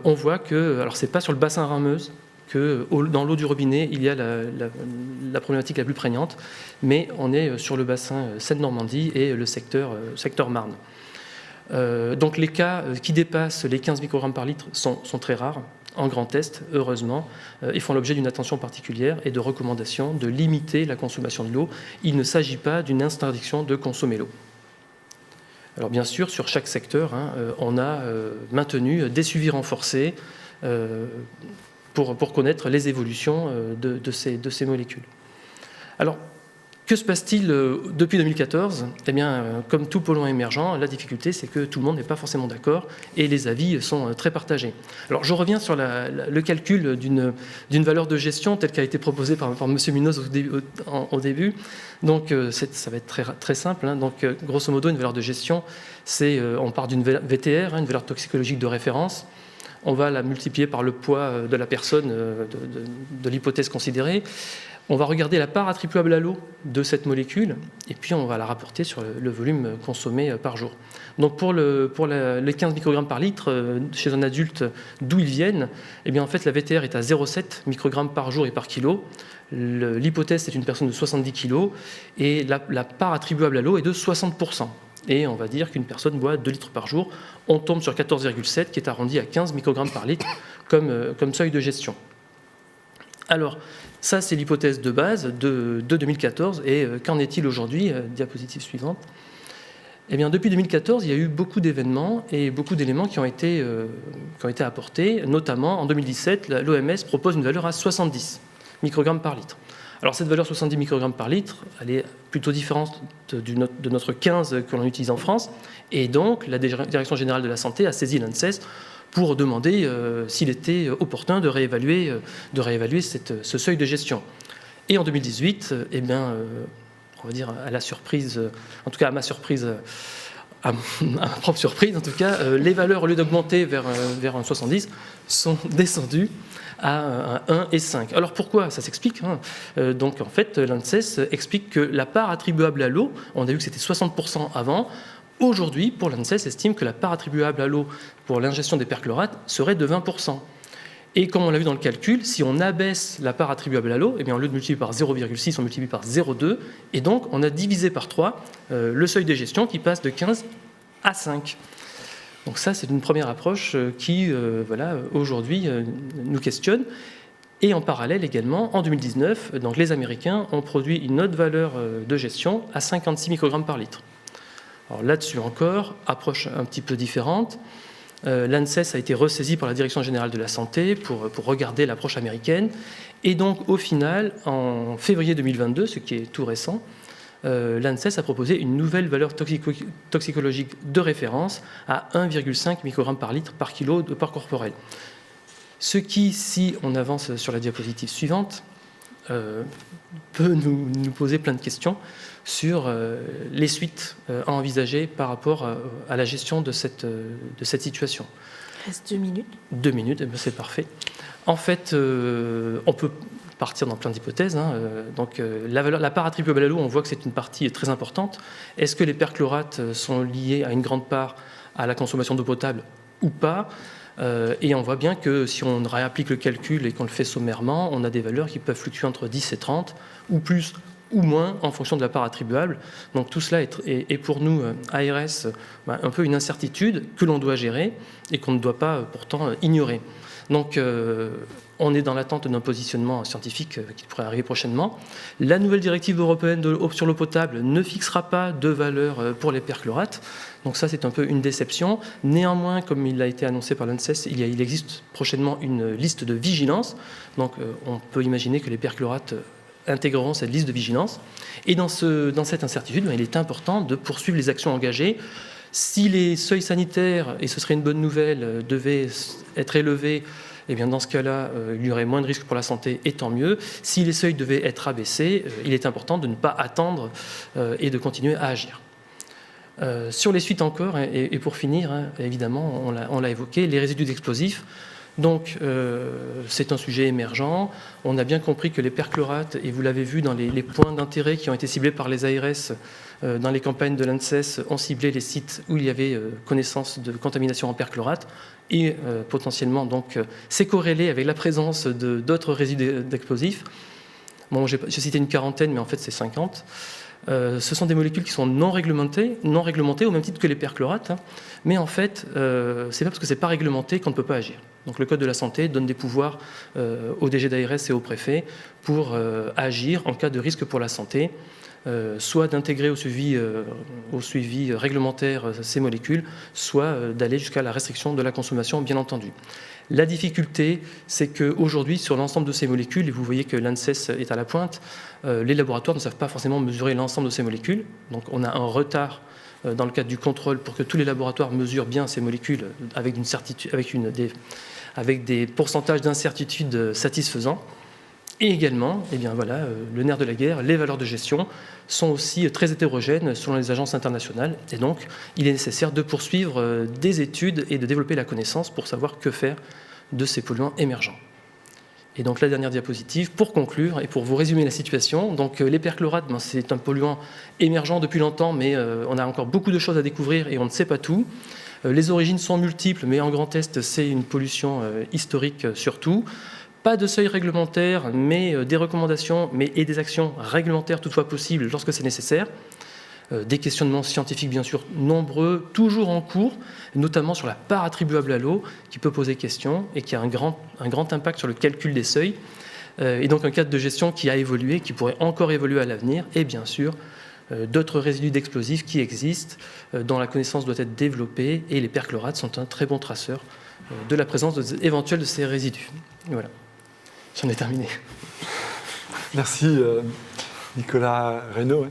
on voit que, alors c'est pas sur le bassin Rhin-Meuse que dans l'eau du robinet il y a la problématique la plus prégnante, mais on est sur le bassin Seine-Normandie et le secteur Marne. Donc les cas qui dépassent les 15 microgrammes par litre sont très rares en grand test, heureusement, et font l'objet d'une attention particulière et de recommandations de limiter la consommation de l'eau. Il ne s'agit pas d'une interdiction de consommer l'eau. Alors bien sûr, sur chaque secteur, on a maintenu des suivis renforcés pour connaître les évolutions de ces molécules. Alors, que se passe-t-il depuis 2014 ? Eh bien, comme tout polluant émergent, la difficulté, c'est que tout le monde n'est pas forcément d'accord et les avis sont très partagés. Alors, je reviens sur le calcul d'une valeur de gestion telle qu'a été proposée par M. Munoz au début. Donc, ça va être très, très simple. Donc, grosso modo, une valeur de gestion, on part d'une VTR, une valeur toxicologique de référence. On va la multiplier par le poids de la personne, de l'hypothèse considérée. On va regarder la part attribuable à l'eau de cette molécule et puis on va la rapporter sur le volume consommé par jour. Donc pour les 15 microgrammes par litre chez un adulte, d'où ils viennent, eh bien en fait la VTR est à 0,7 microgrammes par jour et par kilo. L'hypothèse c'est une personne de 70 kg et la part attribuable à l'eau est de 60%. Et on va dire qu'une personne boit 2 litres par jour. On tombe sur 14,7 qui est arrondi à 15 microgrammes par litre comme seuil de gestion. Alors, ça, c'est l'hypothèse de base de 2014. Et qu'en est-il aujourd'hui ? Diapositive suivante. Eh bien, depuis 2014, il y a eu beaucoup d'événements et beaucoup d'éléments qui ont été apportés. Notamment, en 2017, l'OMS propose une valeur à 70 microgrammes par litre. Alors, cette valeur 70 microgrammes par litre, elle est plutôt différente de notre 15 que l'on utilise en France. Et donc, la Direction générale de la santé a saisi l'ANSES pour demander s'il était opportun de réévaluer ce seuil de gestion. Et en 2018, eh bien, on va dire à la surprise, en tout cas à ma surprise, à ma propre surprise en tout cas, les valeurs au lieu d'augmenter vers un 70 sont descendues à un 1 et 5. Alors pourquoi? Ça s'explique. Donc en fait, l'ANSES explique que la part attribuable à l'eau, on a vu que c'était 60% avant, aujourd'hui, pour l'ANSES, estime que la part attribuable à l'eau pour l'ingestion des perchlorates serait de 20%. Et comme on l'a vu dans le calcul, si on abaisse la part attribuable à l'eau, eh bien, au lieu de multiplier par 0,6, on multiplie par 0,2. Et donc, on a divisé par 3 le seuil de gestion qui passe de 15 à 5. Donc ça, c'est une première approche qui, aujourd'hui, nous questionne. Et en parallèle également, en 2019, donc, les Américains ont produit une autre valeur de gestion à 56 microgrammes par litre. Alors là-dessus encore, approche un petit peu différente. L'ANSES a été ressaisie par la Direction générale de la santé pour regarder l'approche américaine. Et donc, au final, en février 2022, ce qui est tout récent, l'ANSES a proposé une nouvelle valeur toxicologique de référence à 1,5 microgramme par litre par kilo de poids corporel. Ce qui, si on avance sur la diapositive suivante, peut nous poser plein de questions sur les suites à envisager par rapport à la gestion de cette situation. Il reste 2 minutes. 2 minutes, c'est parfait. En fait, on peut partir dans plein d'hypothèses. Donc, la part attribuable à l'eau, on voit que c'est une partie très importante. Est-ce que les perchlorates sont liés à une grande part à la consommation d'eau potable ou pas? Et on voit bien que si on réapplique le calcul et qu'on le fait sommairement, on a des valeurs qui peuvent fluctuer entre 10 et 30, ou plus ou moins en fonction de la part attribuable. Donc tout cela est pour nous, ARS, un peu une incertitude que l'on doit gérer et qu'on ne doit pas pourtant ignorer. Donc on est dans l'attente d'un positionnement scientifique qui pourrait arriver prochainement. La nouvelle directive européenne sur l'eau potable ne fixera pas de valeur pour les perchlorates. Donc ça, c'est un peu une déception. Néanmoins, comme il a été annoncé par l'ANSES, il existe prochainement une liste de vigilance. Donc on peut imaginer que les perchlorates intégreront cette liste de vigilance. Et dans cette incertitude, il est important de poursuivre les actions engagées. Si les seuils sanitaires, et ce serait une bonne nouvelle, devaient être élevés, eh bien dans ce cas-là, il y aurait moins de risques pour la santé, et tant mieux. Si les seuils devaient être abaissés, il est important de ne pas attendre et de continuer à agir. Sur les suites encore, et pour finir, évidemment, on l'a évoqué, les résidus d'explosifs. Donc, c'est un sujet émergent. On a bien compris que les perchlorates, et vous l'avez vu dans les points d'intérêt qui ont été ciblés par les ARS dans les campagnes de l'ANSES, ont ciblé les sites où il y avait connaissance de contamination en perchlorate. Et potentiellement, donc, c'est corrélé avec la présence d'autres résidus d'explosifs. Bon, j'ai cité une quarantaine, mais en fait, c'est 50. Ce sont des molécules qui sont non réglementées au même titre que les perchlorates. Mais en fait, c'est pas parce que c'est pas réglementé qu'on ne peut pas agir. Donc le Code de la santé donne des pouvoirs au DG d'ARS et au préfet pour agir en cas de risque pour la santé, soit d'intégrer au suivi réglementaire ces molécules, soit d'aller jusqu'à la restriction de la consommation, bien entendu. La difficulté, c'est qu'aujourd'hui, sur l'ensemble de ces molécules, et vous voyez que l'ANSES est à la pointe, les laboratoires ne savent pas forcément mesurer l'ensemble de ces molécules. Donc on a un retard dans le cadre du contrôle pour que tous les laboratoires mesurent bien ces molécules avec des pourcentages d'incertitude satisfaisants. Et également, eh bien voilà, le nerf de la guerre, les valeurs de gestion sont aussi très hétérogènes selon les agences internationales. Et donc, il est nécessaire de poursuivre des études et de développer la connaissance pour savoir que faire de ces polluants émergents. Et donc, la dernière diapositive, pour conclure et pour vous résumer la situation. Donc, les perchlorates, c'est un polluant émergent depuis longtemps, mais on a encore beaucoup de choses à découvrir et on ne sait pas tout. Les origines sont multiples, mais en Grand Est, c'est une pollution historique surtout. Pas de seuil réglementaire, mais des recommandations et des actions réglementaires toutefois possibles lorsque c'est nécessaire. Des questionnements scientifiques, bien sûr, nombreux, toujours en cours, notamment sur la part attribuable à l'eau, qui peut poser question et qui a un grand impact sur le calcul des seuils. Et donc un cadre de gestion qui a évolué, qui pourrait encore évoluer à l'avenir. Et bien sûr, d'autres résidus d'explosifs qui existent, dont la connaissance doit être développée, et les perchlorates sont un très bon traceur de la présence éventuelle de ces résidus. Voilà, j'en ai terminé. Merci Nicolas Reynaud.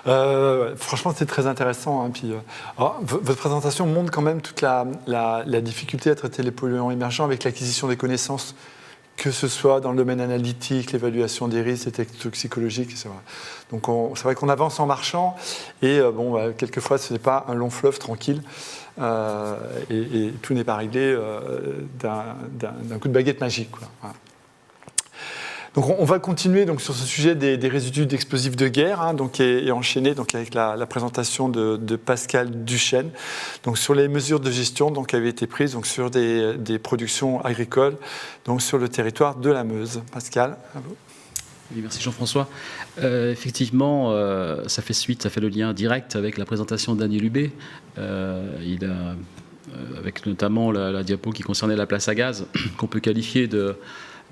Franchement, c'est très intéressant. Hein. Puis, votre présentation montre quand même toute la difficulté à traiter les polluants émergents avec l'acquisition des connaissances, que ce soit dans le domaine analytique, l'évaluation des risques, les tests toxicologiques, etc. Donc c'est vrai qu'on avance en marchant et quelquefois ce n'est pas un long fleuve tranquille et tout n'est pas réglé d'un coup de baguette magique, quoi. Voilà. Donc on va continuer donc, sur ce sujet des résidus d'explosifs de guerre hein, donc, et enchaîner donc, avec la présentation de Pascal Duchesne donc, sur les mesures de gestion donc, qui avaient été prises donc, sur des productions agricoles donc, sur le territoire de la Meuse. Pascal, à vous. Oui, merci Jean-François. Effectivement, ça fait le lien direct avec la présentation de Daniel Hubé. Avec notamment la diapo qui concernait la place à gaz, qu'on peut qualifier de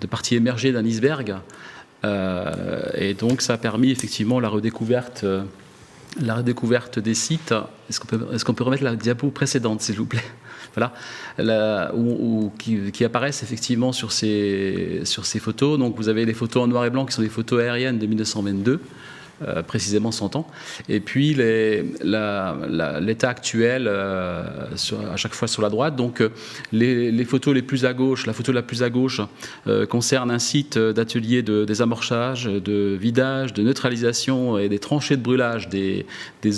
partie émergée d'un iceberg. Et donc, ça a permis effectivement la redécouverte des sites. Est-ce qu'on peut remettre la diapo précédente, s'il vous plaît? Voilà, qui apparaissent effectivement sur ces photos. Donc, vous avez les photos en noir et blanc qui sont des photos aériennes de 1922. Précisément 100 ans. Et puis l'état actuel à chaque fois sur la droite. Donc les photos les plus à gauche, la photo la plus à gauche concerne un site d'atelier de désamorçage, de vidage, de neutralisation et des tranchées de brûlage des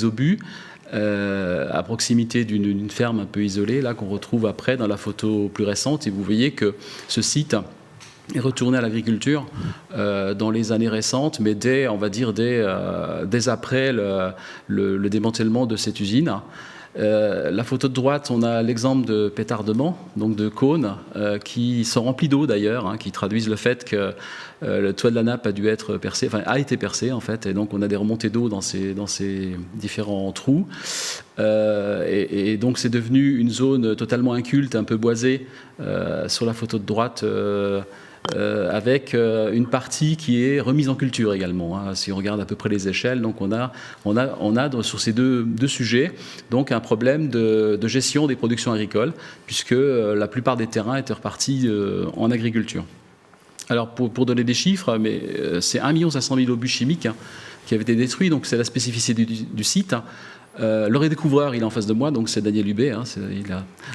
obus. À proximité d'une ferme un peu isolée, là qu'on retrouve après dans la photo plus récente. Et vous voyez que ce site est retourné à l'agriculture dans les années récentes, mais dès après le démantèlement de cette usine. La photo de droite, on a l'exemple de pétardements, donc de cônes, qui sont remplis d'eau d'ailleurs, hein, qui traduisent le fait que le toit de la nappe a été percé en fait, et donc on a des remontées d'eau dans ces différents trous. Et donc c'est devenu une zone totalement inculte, un peu boisée, sur la photo de droite. Avec une partie qui est remise en culture également. Hein, si on regarde à peu près les échelles, donc on a sur ces deux sujets donc un problème de gestion des productions agricoles, puisque la plupart des terrains étaient repartis en agriculture. Alors pour donner des chiffres, mais c'est 1 500 000 obus chimiques hein, qui avaient été détruits, donc c'est la spécificité du site. Hein. Le redécouvreur, il est en face de moi, donc c'est Daniel Hubé. Hein,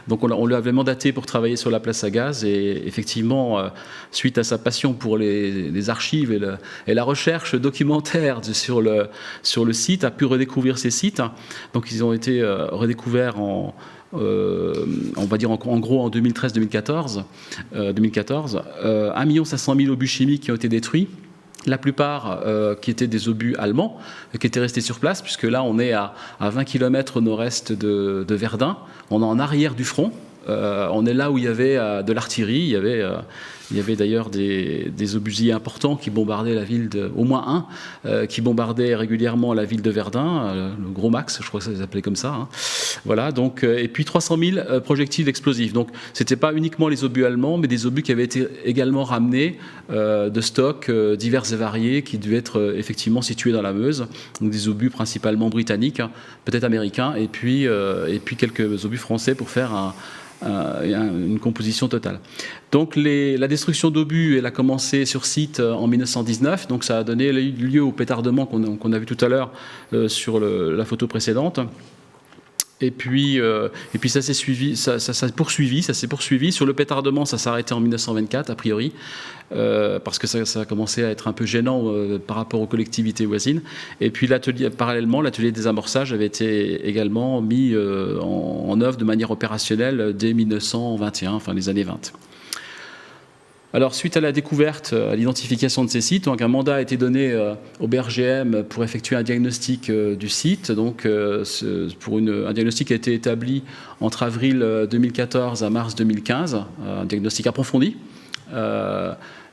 donc on l'avait mandaté pour travailler sur la place à gaz et effectivement, suite à sa passion pour les archives et la recherche documentaire sur le site, a pu redécouvrir ces sites. Donc ils ont été redécouverts on va dire en gros en 2013-2014. 1 500 000 obus chimiques qui ont été détruits. La plupart qui étaient des obus allemands, qui étaient restés sur place, puisque là on est à 20 km au nord-est de Verdun, on est en arrière du front, on est là où il y avait de l'artillerie, il y avait d'ailleurs des obusiers importants qui bombardaient la ville, au moins un, qui bombardait régulièrement la ville de Verdun, le Gros Max, je crois que ça s'appelait comme ça. Hein. Voilà, donc, et puis 300 000 projectiles explosifs. Donc ce n'était pas uniquement les obus allemands, mais des obus qui avaient été également ramenés de stocks divers et variés, qui devaient être effectivement situés dans la Meuse. Donc des obus principalement britanniques, hein, peut-être américains, et puis quelques obus français pour faire une composition totale. Donc la destruction d'obus, elle a commencé sur site en 1919, donc ça a donné lieu au pétardement qu'on a vu tout à l'heure sur la photo précédente. Et puis ça s'est poursuivi. Sur le pétardement, ça s'est arrêté en 1924, a priori, parce que ça a commencé à être un peu gênant par rapport aux collectivités voisines. Et puis parallèlement, l'atelier des amorçages avait été également mis en œuvre de manière opérationnelle dès 1921, enfin les années 20. Alors, suite à la découverte, à l'identification de ces sites, donc un mandat a été donné au BRGM pour effectuer un diagnostic du site. Donc, un diagnostic a été établi entre avril 2014 à mars 2015, un diagnostic approfondi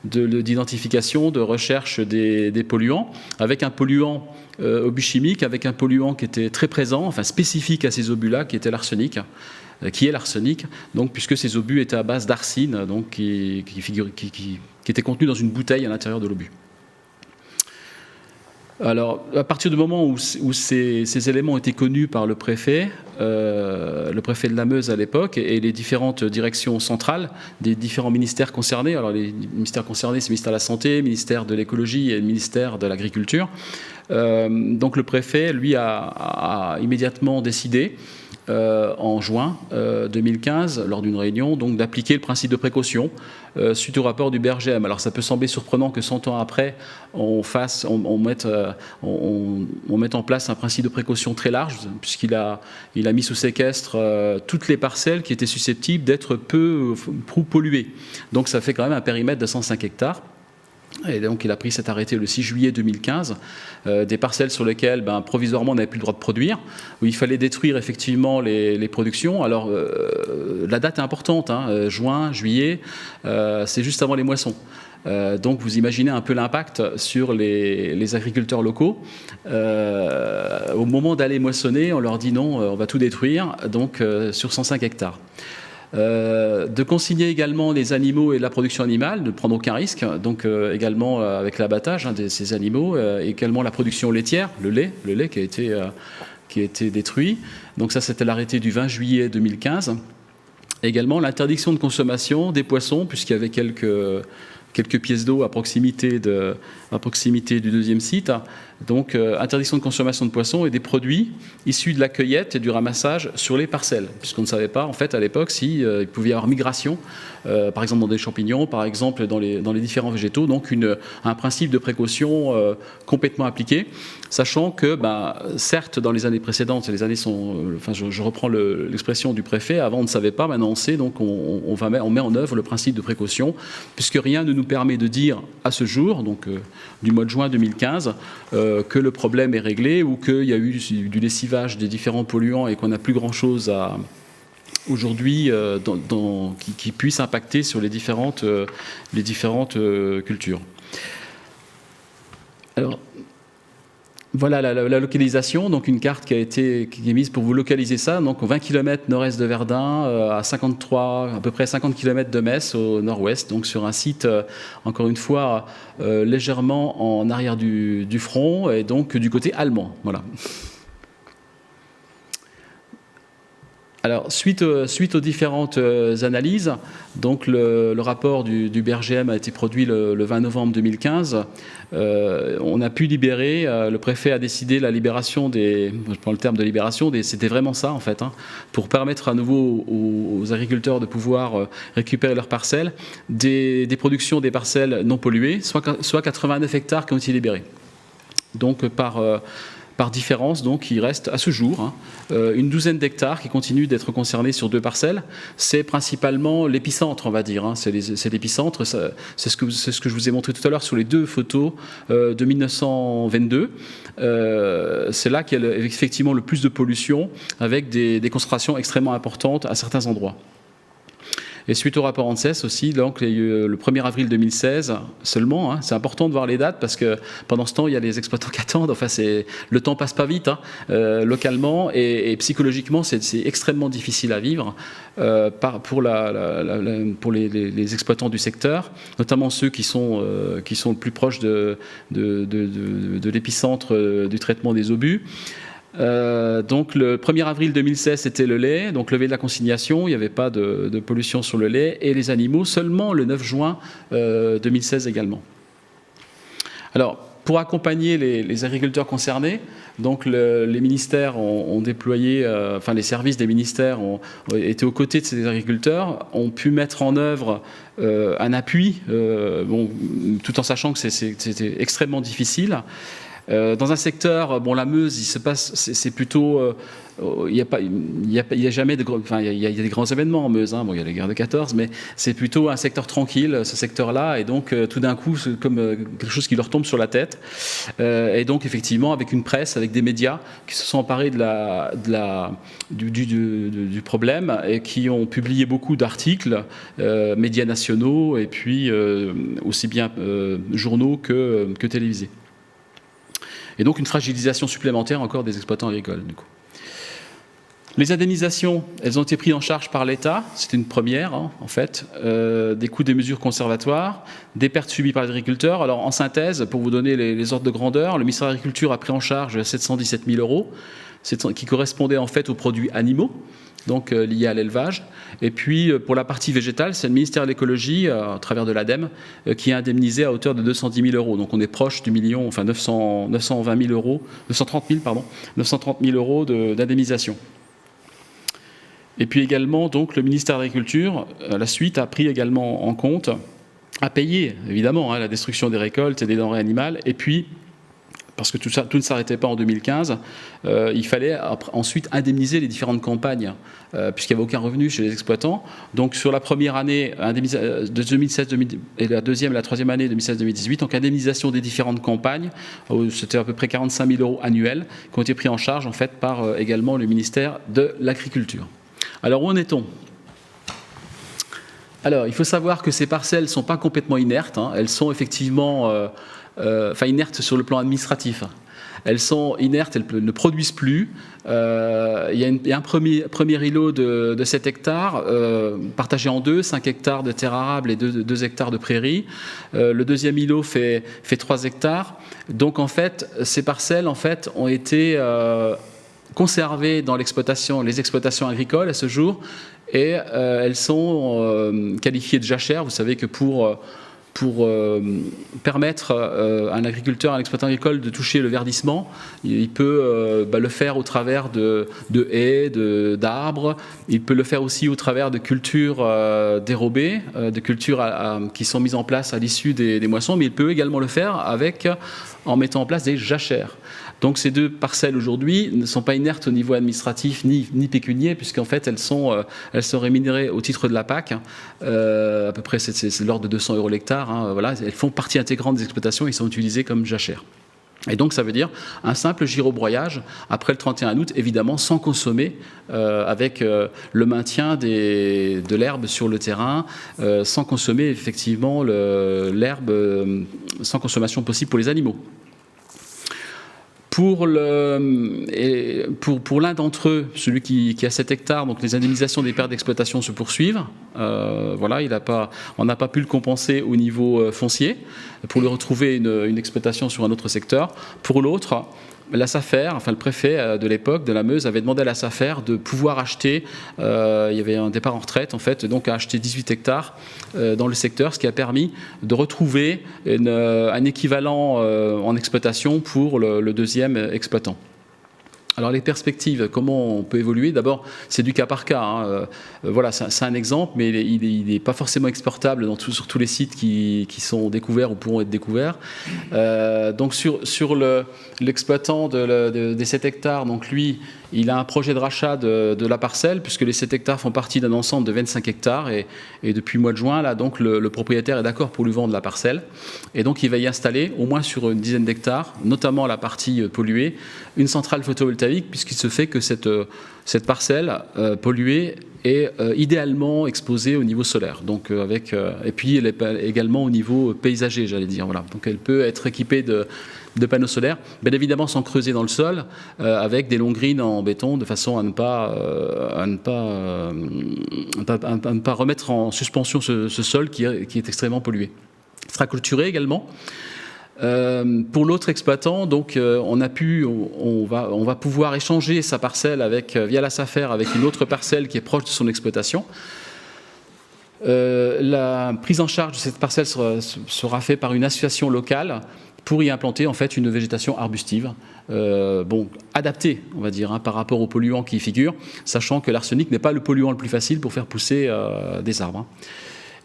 d'identification, de recherche des polluants, avec un polluant obus chimique, avec un polluant qui était très présent, enfin spécifique à ces obus-là, qui était l'arsenic. Qui est l'arsenic, donc puisque ces obus étaient à base d'arsine, donc qui était contenu dans une bouteille à l'intérieur de l'obus. Alors, à partir du moment où ces éléments ont été connus par le préfet de la Meuse à l'époque, et les différentes directions centrales des différents ministères concernés, alors les ministères concernés, c'est le ministère de la Santé, le ministère de l'Écologie et le ministère de l'Agriculture, donc le préfet, lui, a immédiatement décidé, en juin 2015, lors d'une réunion, donc d'appliquer le principe de précaution suite au rapport du BRGM. Alors ça peut sembler surprenant que 100 ans après, on mette en place un principe de précaution très large, puisqu'il a mis sous séquestre toutes les parcelles qui étaient susceptibles d'être peu polluées. Donc ça fait quand même un périmètre de 105 hectares. Et donc il a pris cet arrêté le 6 juillet 2015, des parcelles sur lesquelles provisoirement on n'avait plus le droit de produire, où il fallait détruire effectivement les productions. Alors la date est importante, juin, juillet, c'est juste avant les moissons. Donc vous imaginez un peu l'impact sur les agriculteurs locaux. Au moment d'aller moissonner, on leur dit non, on va tout détruire, donc sur 105 hectares. De consigner également les animaux et la production animale, de ne prendre aucun risque, donc également avec l'abattage de ces animaux, également la production laitière, le lait qui a été détruit. Donc ça, c'était l'arrêté du 20 juillet 2015. Également l'interdiction de consommation des poissons, puisqu'il y avait quelques pièces d'eau à proximité du deuxième site. Donc, interdiction de consommation de poissons et des produits issus de la cueillette et du ramassage sur les parcelles, puisqu'on ne savait pas, en fait, à l'époque, il pouvait y avoir migration, par exemple dans des champignons, par exemple dans les différents végétaux. Donc, un principe de précaution complètement appliqué, sachant que, certes, dans les années précédentes, les années sont, je reprends l'expression du préfet, avant on ne savait pas, maintenant on sait, donc on met en œuvre le principe de précaution, puisque rien ne nous permet de dire à ce jour, donc du mois de juin 2015, que le problème est réglé ou qu'il y a eu du lessivage des différents polluants et qu'on n'a plus grand-chose aujourd'hui qui puisse impacter sur les différentes cultures. Alors, voilà la localisation, donc une carte qui est mise pour vous localiser ça, donc 20 km nord-est de Verdun, à peu près 50 km de Metz au nord-ouest, donc sur un site, encore une fois, légèrement en arrière du front, et donc du côté allemand. Voilà. Alors, suite aux différentes analyses, donc le rapport du BRGM a été produit le 20 novembre 2015. On a pu libérer, le préfet a décidé la libération je prends le terme de libération, c'était vraiment ça en fait, pour permettre à nouveau aux agriculteurs de pouvoir récupérer leurs parcelles, des productions des parcelles non polluées, soit 89 hectares qui ont été libérés. Donc par différence, donc il reste à ce jour une douzaine d'hectares qui continuent d'être concernés sur 2 parcelles. C'est principalement l'épicentre, on va dire. C'est l'épicentre. C'est ce que je vous ai montré tout à l'heure sur les 2 photos de 1922. C'est là qu'il y a effectivement le plus de pollution, avec des concentrations extrêmement importantes à certains endroits. Et suite au rapport ANSES aussi, donc, le 1er avril 2016 seulement, c'est important de voir les dates parce que pendant ce temps, il y a les exploitants qui attendent. Enfin, le temps passe pas vite localement et psychologiquement, c'est extrêmement difficile à vivre pour les exploitants du secteur, notamment ceux qui sont le plus proches de l'épicentre du traitement des obus. Donc le 1er avril 2016 c'était le lait, donc levée de la consignation, il n'y avait pas de pollution sur le lait, et les animaux seulement le 9 juin 2016 également. Alors pour accompagner les agriculteurs concernés, donc les ministères ont déployé, les services des ministères ont été aux côtés de ces agriculteurs, ont pu mettre en œuvre un appui, tout en sachant que c'était extrêmement difficile. Dans un secteur, la Meuse, c'est plutôt, il y a jamais de, il y a des grands événements en Meuse, il y a la guerre de 14, mais c'est plutôt un secteur tranquille, ce secteur-là, et donc tout d'un coup, c'est comme quelque chose qui leur tombe sur la tête, et donc effectivement, avec une presse, avec des médias qui se sont emparés du problème et qui ont publié beaucoup d'articles, médias nationaux et puis aussi bien journaux que télévisés. Et donc une fragilisation supplémentaire encore des exploitants agricoles, du coup. Les indemnisations, elles ont été prises en charge par l'État, c'était une première en fait, des coûts des mesures conservatoires, des pertes subies par les agriculteurs. Alors en synthèse, pour vous donner les ordres de grandeur, le ministère de l'Agriculture a pris en charge 717 000 euros, qui correspondait en fait aux produits animaux, donc liés à l'élevage. Et puis pour la partie végétale, c'est le ministère de l'Écologie, à travers de l'ADEME, qui a indemnisé à hauteur de 210 000 euros. Donc on est proche du million, enfin 930 000 euros d'indemnisation. Et puis également, donc, le ministère de l'Agriculture, à la suite, a pris également en compte, a payé, évidemment, la destruction des récoltes et des denrées animales, et puis, parce que tout ne s'arrêtait pas en 2015, il fallait ensuite indemniser les différentes campagnes, puisqu'il n'y avait aucun revenu chez les exploitants. Donc sur la première année de 2016 et la deuxième et la troisième année 2016-2018, donc indemnisation des différentes campagnes, c'était à peu près 45 000 euros annuels, qui ont été pris en charge en fait par également le ministère de l'Agriculture. Alors, où en est-on ? Alors, il faut savoir que ces parcelles ne sont pas complètement inertes. Elles sont effectivement inertes sur le plan administratif. Elles sont inertes, elles ne produisent plus. Il y a un premier îlot de 7 hectares, partagé en deux, 5 hectares de terres arables et 2 hectares de prairies. Le deuxième îlot fait 3 hectares. Donc, en fait, ces parcelles ont été conservées dans les exploitations agricoles à ce jour, et elles sont qualifiées de jachères. Vous savez que pour permettre à un agriculteur, à un exploitant agricole de toucher le verdissement, il peut le faire au travers de haies, d'arbres, il peut le faire aussi au travers de cultures dérobées, de cultures qui sont mises en place à l'issue des moissons, mais il peut également le faire en mettant en place des jachères. Donc ces deux parcelles aujourd'hui ne sont pas inertes au niveau administratif ni pécunier, puisqu'en fait elles sont rémunérées au titre de la PAC, à peu près c'est l'ordre de 200 € l'hectare, voilà. Elles font partie intégrante des exploitations et sont utilisées comme jachères. Et donc ça veut dire un simple girobroyage après le 31 août, évidemment sans consommer, avec le maintien de l'herbe sur le terrain, sans consommer effectivement l'herbe, sans consommation possible pour les animaux. Pour l'un d'entre eux, celui qui a 7 hectares, donc les indemnisations des pertes d'exploitation se poursuivent. Voilà, on n'a pas pu le compenser au niveau foncier pour lui retrouver une exploitation sur un autre secteur. Pour l'autre, la SAFER, enfin le préfet de l'époque de la Meuse, avait demandé à la SAFER de pouvoir acheter, il y avait un départ en retraite en fait, donc à acheter 18 hectares dans le secteur, ce qui a permis de retrouver un équivalent en exploitation pour le deuxième exploitant. Alors les perspectives, comment on peut évoluer ? D'abord, c'est du cas par cas. Voilà, c'est un exemple, mais il n'est pas forcément exportable sur tous les sites qui sont découverts ou pourront être découverts. Donc sur l'exploitant des 7 hectares, donc lui, il a un projet de rachat de la parcelle, puisque les 7 hectares font partie d'un ensemble de 25 hectares. Et depuis le mois de juin, là, donc, le propriétaire est d'accord pour lui vendre la parcelle. Et donc, il va y installer, au moins sur une dizaine d'hectares, notamment la partie polluée, une centrale photovoltaïque, puisqu'il se fait que cette parcelle polluée est idéalement exposée au niveau solaire. Donc, et puis, elle est également au niveau paysager, j'allais dire. Voilà. Donc, elle peut être équipée de panneaux solaires, bien évidemment sans creuser dans le sol, avec des longues grines en béton, de façon à ne pas remettre en suspension ce sol qui est extrêmement pollué. Il sera clôturé également. Pour l'autre exploitant, donc, on va pouvoir échanger sa parcelle via la SAFER avec une autre parcelle qui est proche de son exploitation. La prise en charge de cette parcelle sera faite par une association locale pour y implanter en fait une végétation arbustive, adaptée, on va dire, par rapport aux polluants qui y figurent, sachant que l'arsenic n'est pas le polluant le plus facile pour faire pousser des arbres.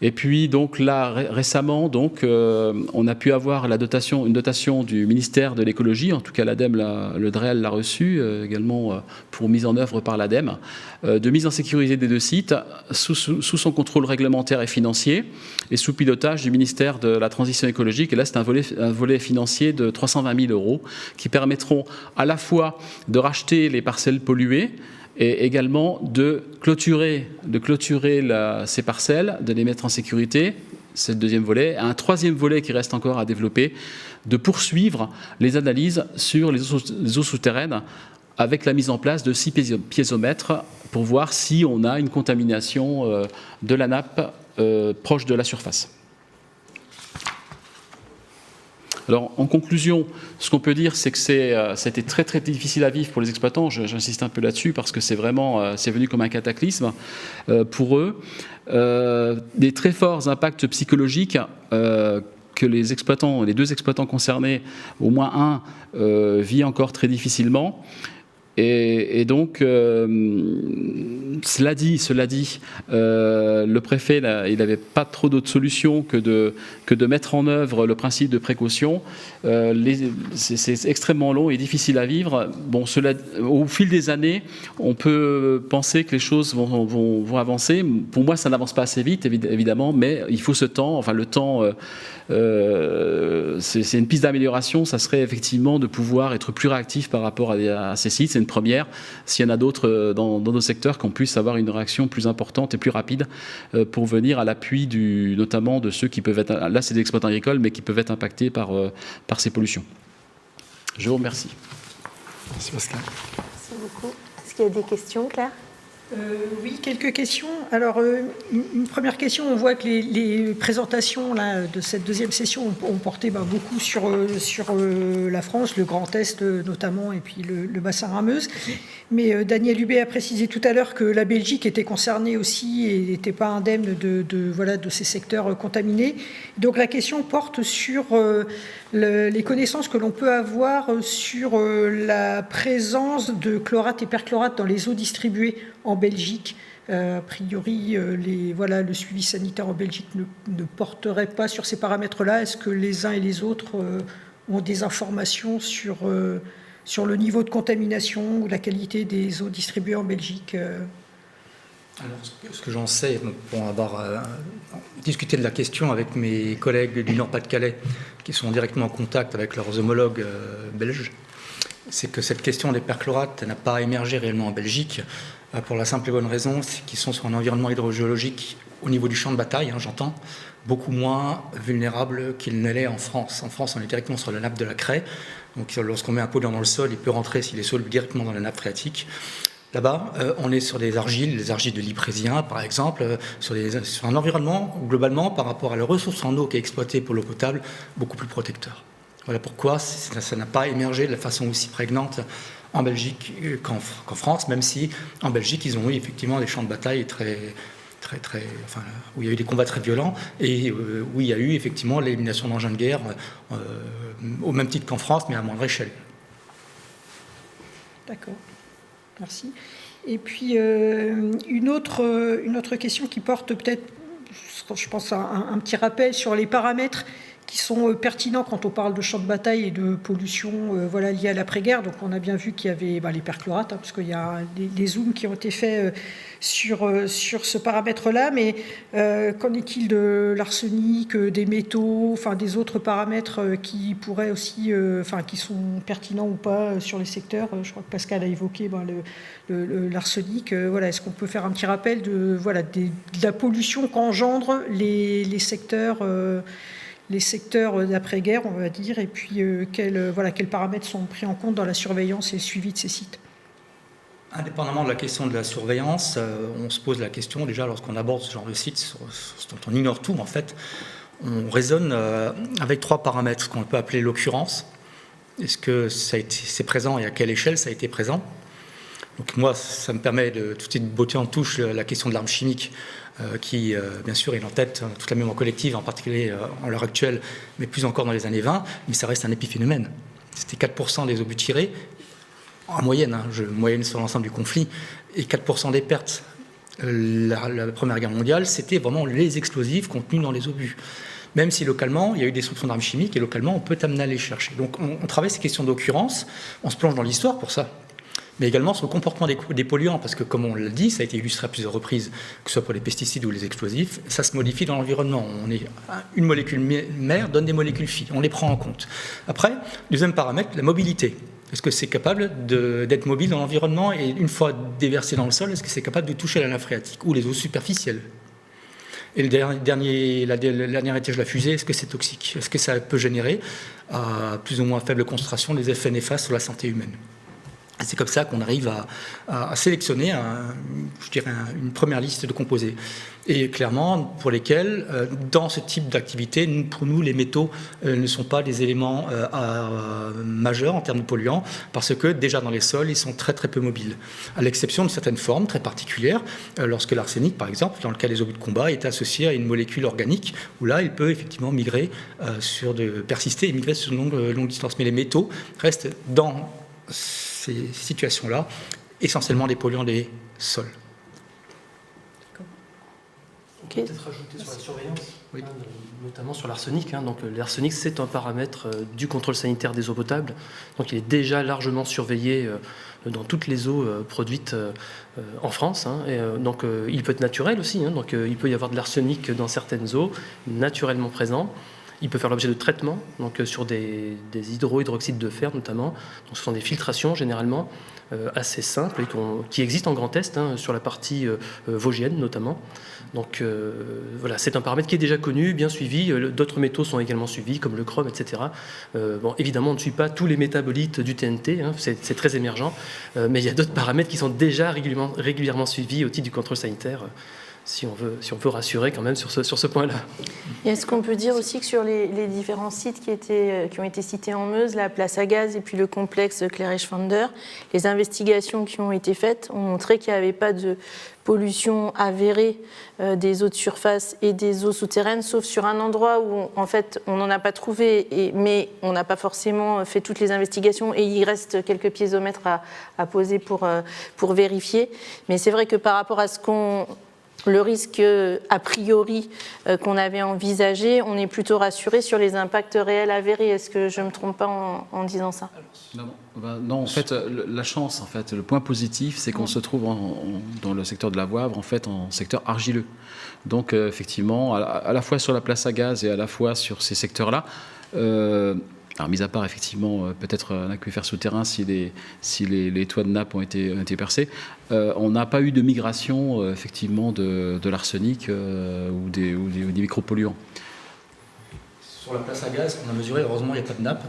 Et puis donc là récemment, on a pu avoir une dotation du ministère de l'écologie, en tout cas l'ADEME, le DREL l'a reçu également pour mise en œuvre par l'ADEME, de mise en sécurité des deux sites sous son contrôle réglementaire et financier et sous pilotage du ministère de la Transition écologique. Et là c'est un volet financier de 320 000 € qui permettront à la fois de racheter les parcelles polluées et également de clôturer ces parcelles, de les mettre en sécurité, c'est le deuxième volet. Un troisième volet qui reste encore à développer, de poursuivre les analyses sur les eaux souterraines avec la mise en place de 6 piézomètres pour voir si on a une contamination de la nappe proche de la surface. Alors, en conclusion, ce qu'on peut dire, c'est que c'était très très difficile à vivre pour les exploitants. J'insiste un peu là-dessus parce que c'est venu comme un cataclysme pour eux. Des très forts impacts psychologiques que les 2 exploitants concernés, au moins un, vit encore très difficilement. Et donc, cela dit, le préfet, il n'avait pas trop d'autres solutions que de mettre en œuvre le principe de précaution. C'est extrêmement long et difficile à vivre. Bon, au fil des années, on peut penser que les choses vont avancer. Pour moi, ça n'avance pas assez vite, évidemment, mais il faut ce temps. Enfin, le temps, c'est une piste d'amélioration. Ça serait effectivement de pouvoir être plus réactif par rapport à ces sites. C'est une première. S'il y en a d'autres dans nos secteurs, qu'on puisse avoir une réaction plus importante et plus rapide pour venir à l'appui notamment de ceux qui peuvent être, là c'est des exploitants agricoles, mais qui peuvent être impactés par ces pollutions. Je vous remercie. Merci Pascal. Merci beaucoup. Est-ce qu'il y a des questions, Claire ? Oui, quelques questions. Alors, une première question, on voit que les présentations là, de cette deuxième session ont porté beaucoup sur la France, le Grand Est notamment, et puis le bassin Rhin-Meuse. Mais Daniel Hubé a précisé tout à l'heure que la Belgique était concernée aussi et n'était pas indemne de ces secteurs contaminés. Donc la question porte sur les connaissances que l'on peut avoir sur la présence de chlorate et perchlorate dans les eaux distribuées en Belgique. A priori, le suivi sanitaire en Belgique ne porterait pas sur ces paramètres-là. Est-ce que les uns et les autres ont des informations sur le niveau de contamination ou la qualité des eaux distribuées en Belgique ? Alors, ce que j'en sais, pour avoir discuté de la question avec mes collègues du Nord-Pas-de-Calais, qui sont directement en contact avec leurs homologues belges, c'est que cette question des perchlorates n'a pas émergé réellement en Belgique, pour la simple et bonne raison, c'est qu'ils sont sur un environnement hydrogéologique au niveau du champ de bataille, j'entends, beaucoup moins vulnérable qu'il ne l'est en France. En France, on est directement sur la nappe de la craie, donc lorsqu'on met un polluant dans le sol, il peut rentrer s'il est soluble directement dans la nappe phréatique. Là-bas, on est sur des argiles, les argiles de l'Yprésien par exemple, sur un environnement, globalement, par rapport à la ressource en eau qui est exploitée pour l'eau potable, beaucoup plus protecteur. Voilà pourquoi ça n'a pas émergé de la façon aussi prégnante en Belgique qu'en France, même si en Belgique, ils ont eu effectivement des champs de bataille où il y a eu des combats très violents et où il y a eu effectivement l'élimination d'engins de guerre au même titre qu'en France, mais à moindre échelle. D'accord. Merci. Et puis, une autre question qui porte peut-être, je pense, un petit rappel sur les paramètres qui sont pertinents quand on parle de champs de bataille et de pollution liée à l'après-guerre. Donc, on a bien vu qu'il y avait les perchlorates, parce qu'il y a des zooms qui ont été faits sur ce paramètre-là. Mais qu'en est-il de l'arsenic, des métaux, des autres paramètres qui pourraient aussi, qui sont pertinents ou pas sur les secteurs ? Je crois que Pascal a évoqué l'arsenic. Est-ce qu'on peut faire un petit rappel de la pollution qu'engendrent les secteurs d'après-guerre, on va dire, et puis quels paramètres sont pris en compte dans la surveillance et le suivi de ces sites ? Indépendamment de la question de la surveillance, on se pose la question, déjà, lorsqu'on aborde ce genre de site, dont on ignore tout, en fait, on raisonne avec 3 paramètres, qu'on peut appeler l'occurrence. Est-ce que c'est présent et à quelle échelle ça a été présent ? Donc moi, ça me permet de tout de suite botter en touche la question de l'arme chimique, qui, bien sûr, est en tête toute la mémoire collective, en particulier en l'heure actuelle, mais plus encore dans les années 20, mais ça reste un épiphénomène. C'était 4% des obus tirés, en moyenne, moyenne sur l'ensemble du conflit, et 4% des pertes. La Première Guerre mondiale, c'était vraiment les explosifs contenus dans les obus. Même si localement, il y a eu des destructions d'armes chimiques, et localement, on peut amener à les chercher. Donc on travaille ces questions d'occurrence, on se plonge dans l'histoire pour ça, mais également sur le comportement des polluants, parce que comme on l'a dit, ça a été illustré à plusieurs reprises, que ce soit pour les pesticides ou les explosifs, ça se modifie dans l'environnement. Une molécule mère donne des molécules filles, on les prend en compte. Après, deuxième paramètre, la mobilité. Est-ce que c'est capable d'être mobile dans l'environnement et une fois déversé dans le sol, est-ce que c'est capable de toucher la nappe phréatique ou les eaux superficielles ? Et le dernier étage de la fusée, est-ce que c'est toxique ? Est-ce que ça peut générer, à plus ou moins faible concentration, des effets néfastes sur la santé humaine ? C'est comme ça qu'on arrive à sélectionner une première liste de composés. Et clairement, pour lesquels, dans ce type d'activité, pour nous, les métaux ne sont pas des éléments majeurs en termes de polluants, parce que déjà dans les sols, ils sont très très peu mobiles. À l'exception de certaines formes très particulières, lorsque l'arsenic, par exemple, dans le cas des obus de combat, est associé à une molécule organique, où là, il peut effectivement persister et migrer sur une longue distance. Mais les métaux restent dans ces situations-là, essentiellement des polluants des sols. On peut peut-être rajouter sur la surveillance, notamment sur l'arsenic. Donc l'arsenic, c'est un paramètre du contrôle sanitaire des eaux potables. Donc il est déjà largement surveillé dans toutes les eaux produites en France. Donc il peut être naturel aussi. Donc il peut y avoir de l'arsenic dans certaines eaux, naturellement présent. Il peut faire l'objet de traitements, donc sur des hydroxydes de fer notamment. Donc, ce sont des filtrations généralement assez simples et qui existent en Grand Est, sur la partie vosgienne notamment. Donc voilà, c'est un paramètre qui est déjà connu, bien suivi. D'autres métaux sont également suivis, comme le chrome, etc. Évidemment, on ne suit pas tous les métabolites du TNT, c'est très émergent, mais il y a d'autres paramètres qui sont déjà régulièrement suivis au titre du contrôle sanitaire. Si on veut rassurer quand même sur ce point-là. Et est-ce qu'on peut dire aussi que sur les différents sites qui ont été cités en Meuse, la place à gaz et puis le complexe Claret-Schwander, les investigations qui ont été faites ont montré qu'il n'y avait pas de pollution avérée des eaux de surface et des eaux souterraines, sauf sur un endroit où en fait on n'en a pas trouvé, mais on n'a pas forcément fait toutes les investigations et il reste quelques piézomètres à poser pour vérifier. Mais c'est vrai que par rapport à le risque a priori qu'on avait envisagé, on est plutôt rassuré sur les impacts réels avérés. Est-ce que je ne me trompe pas en disant ça? Non, en fait, la chance, en fait, le point positif, c'est qu'on se trouve dans le secteur de la Voivre, en fait, en secteur argileux. Donc, effectivement, à la fois sur la place à gaz et à la fois sur ces secteurs-là, alors, mis à part, effectivement, peut-être un aquifère souterrain si les toits de nappe ont été percés, on n'a pas eu de migration, effectivement, de l'arsenic ou des micropolluants. Sur la place à gaz qu'on a mesurée, heureusement, il n'y a pas de nappe.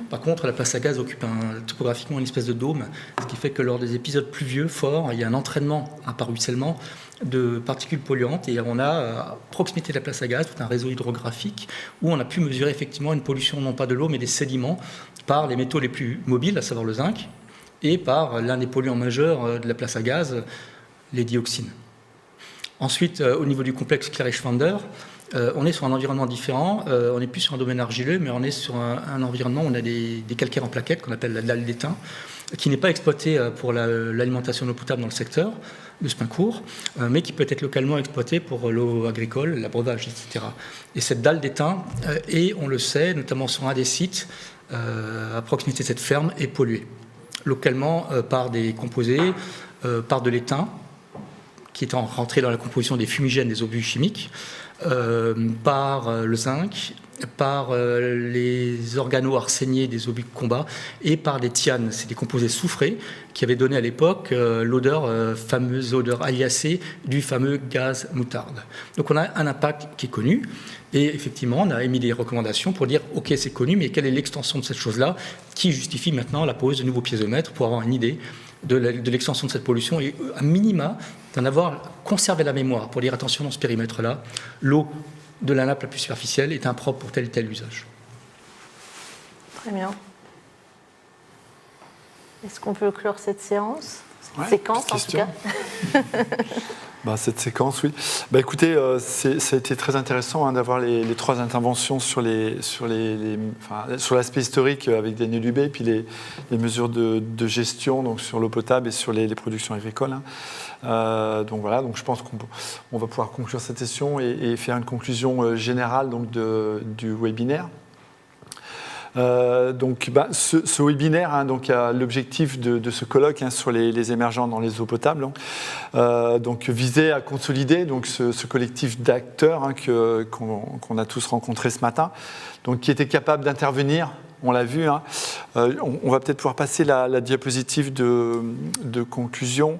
Par contre, la place à gaz occupe topographiquement une espèce de dôme, ce qui fait que lors des épisodes pluvieux forts, il y a un entraînement par ruissellement de particules polluantes et on a à proximité de la place à gaz tout un réseau hydrographique où on a pu mesurer effectivement une pollution non pas de l'eau mais des sédiments par les métaux les plus mobiles, à savoir le zinc, et par l'un des polluants majeurs de la place à gaz, les dioxines. Ensuite, au niveau du complexe Claret-Schwander, on est sur un environnement différent, on n'est plus sur un domaine argileux, mais on est sur un environnement où on a des calcaires en plaquettes qu'on appelle la dalle d'étain, qui n'est pas exploité pour l'alimentation d'eau potable dans le secteur de Spincourt, mais qui peut être localement exploité pour l'eau agricole, l'abreuvage, etc. Et cette dalle d'étain, et on le sait, notamment sur un des sites, à proximité de cette ferme, est polluée localement par des composés, par de l'étain, qui est rentré dans la composition des fumigènes des obus chimiques, par le zinc, par les organo-arseniés des obus de combat et par des thianes. C'est des composés soufrés qui avaient donné à l'époque fameuse odeur aliacée du fameux gaz moutarde. Donc on a un impact qui est connu et effectivement on a émis des recommandations pour dire ok c'est connu mais quelle est l'extension de cette chose-là qui justifie maintenant la pose de nouveaux piézomètres pour avoir une idée de l'extension de cette pollution et à minima d'en avoir conservé la mémoire pour dire attention dans ce périmètre-là, l'eau de la nappe la plus superficielle est impropre pour tel et tel usage. Très bien. Est-ce qu'on peut clore cette séance, séquence en tout cas? Cette séquence, oui. Écoutez, ça a été très intéressant d'avoir les trois interventions sur l'aspect historique avec Daniel Hubé, et puis les mesures de gestion donc sur l'eau potable et sur les productions agricoles. Donc voilà, donc je pense qu'on va pouvoir conclure cette session et faire une conclusion générale donc du webinaire. Ce webinaire donc, a l'objectif de ce colloque sur les émergents dans les eaux potables, donc visait à consolider donc, ce collectif d'acteurs qu'on a tous rencontrés ce matin, donc, qui étaient capables d'intervenir. On l'a vu, on va peut-être pouvoir passer la diapositive de conclusion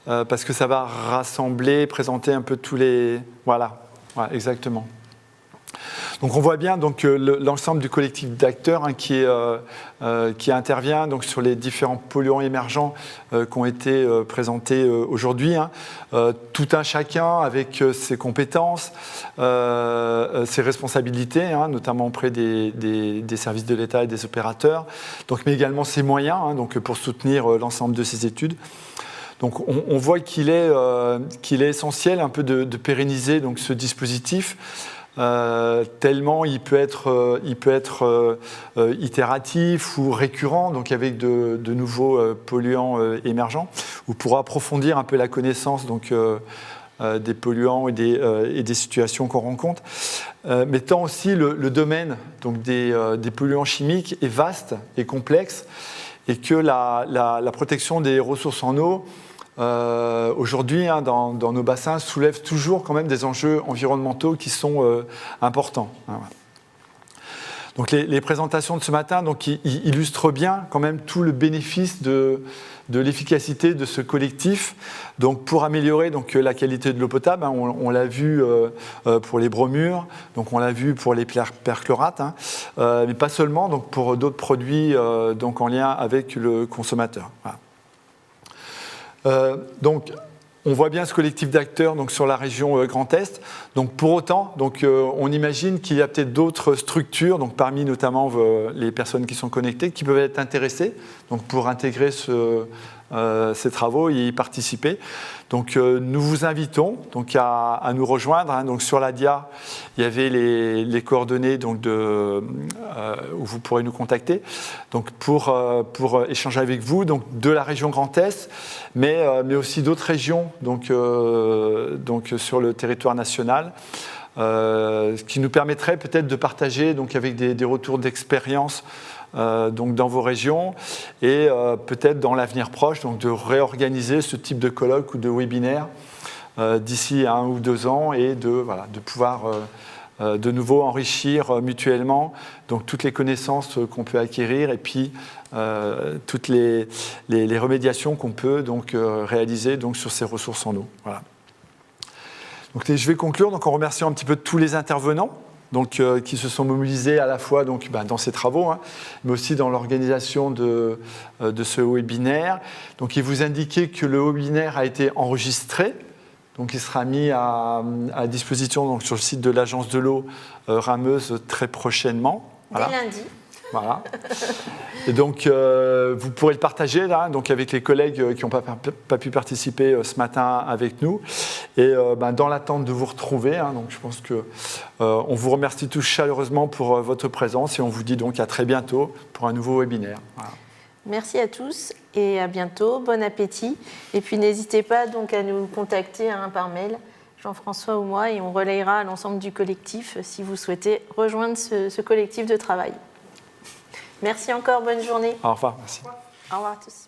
parce que ça va rassembler, présenter un peu tous les... Voilà exactement. Donc on voit bien donc, l'ensemble du collectif d'acteurs qui intervient donc, sur les différents polluants émergents qui ont été présentés aujourd'hui. Tout un chacun avec ses compétences, ses responsabilités, notamment auprès des services de l'État et des opérateurs, donc, mais également ses moyens donc, pour soutenir l'ensemble de ces études. Donc on voit qu'il est essentiel un peu de pérenniser donc, ce dispositif. Tellement il peut être itératif ou récurrent, donc avec de nouveaux polluants émergents, ou pour approfondir un peu la connaissance donc, des polluants et des situations qu'on rencontre. Mais tant aussi le domaine donc, des polluants chimiques est vaste et complexe, et que la protection des ressources en eau aujourd'hui, dans nos bassins, soulève toujours quand même des enjeux environnementaux qui sont importants. Donc les présentations de ce matin donc, illustrent bien quand même tout le bénéfice de l'efficacité de ce collectif. Donc pour améliorer donc, la qualité de l'eau potable, on l'a vu pour les bromures, donc on l'a vu pour les perchlorates, mais pas seulement, donc pour d'autres produits donc en lien avec le consommateur. Voilà. Donc, on voit bien ce collectif d'acteurs donc, sur la région Grand Est. Donc, pour autant, donc, on imagine qu'il y a peut-être d'autres structures, donc, parmi notamment les personnes qui sont connectées, qui peuvent être intéressées donc, pour intégrer ces travaux et y participer. Donc, nous vous invitons donc, à nous rejoindre. Donc, sur la dia, il y avait les coordonnées donc, où vous pourrez nous contacter donc, pour échanger avec vous donc, de la région Grand Est, mais aussi d'autres régions donc, sur le territoire national. Ce qui nous permettrait peut-être de partager donc, avec des retours d'expérience donc dans vos régions et peut-être dans l'avenir proche donc de réorganiser ce type de colloque ou de webinaire d'ici 1 ou 2 ans et de pouvoir de nouveau enrichir mutuellement donc toutes les connaissances qu'on peut acquérir et puis toutes les remédiations qu'on peut donc réaliser donc sur ces ressources en eau. Voilà. Donc je vais conclure donc en remerciant un petit peu tous les intervenants. Donc, qui se sont mobilisés à la fois donc, dans ces travaux, mais aussi dans l'organisation de ce webinaire. Donc, il vous indiquait que le webinaire a été enregistré. Donc, il sera mis à disposition donc, sur le site de l'Agence de l'eau Rameuse très prochainement. Voilà. Dès lundi. Voilà. Et donc, vous pourrez le partager là, donc avec les collègues qui n'ont pas pu participer ce matin avec nous. Et dans l'attente de vous retrouver, donc je pense qu'on vous remercie tous chaleureusement pour votre présence et on vous dit donc à très bientôt pour un nouveau webinaire. Voilà. Merci à tous et à bientôt. Bon appétit. Et puis n'hésitez pas donc à nous contacter par mail, Jean-François ou moi, et on relayera à l'ensemble du collectif si vous souhaitez rejoindre ce collectif de travail. Merci encore, bonne journée. Au revoir, merci. Au revoir à tous.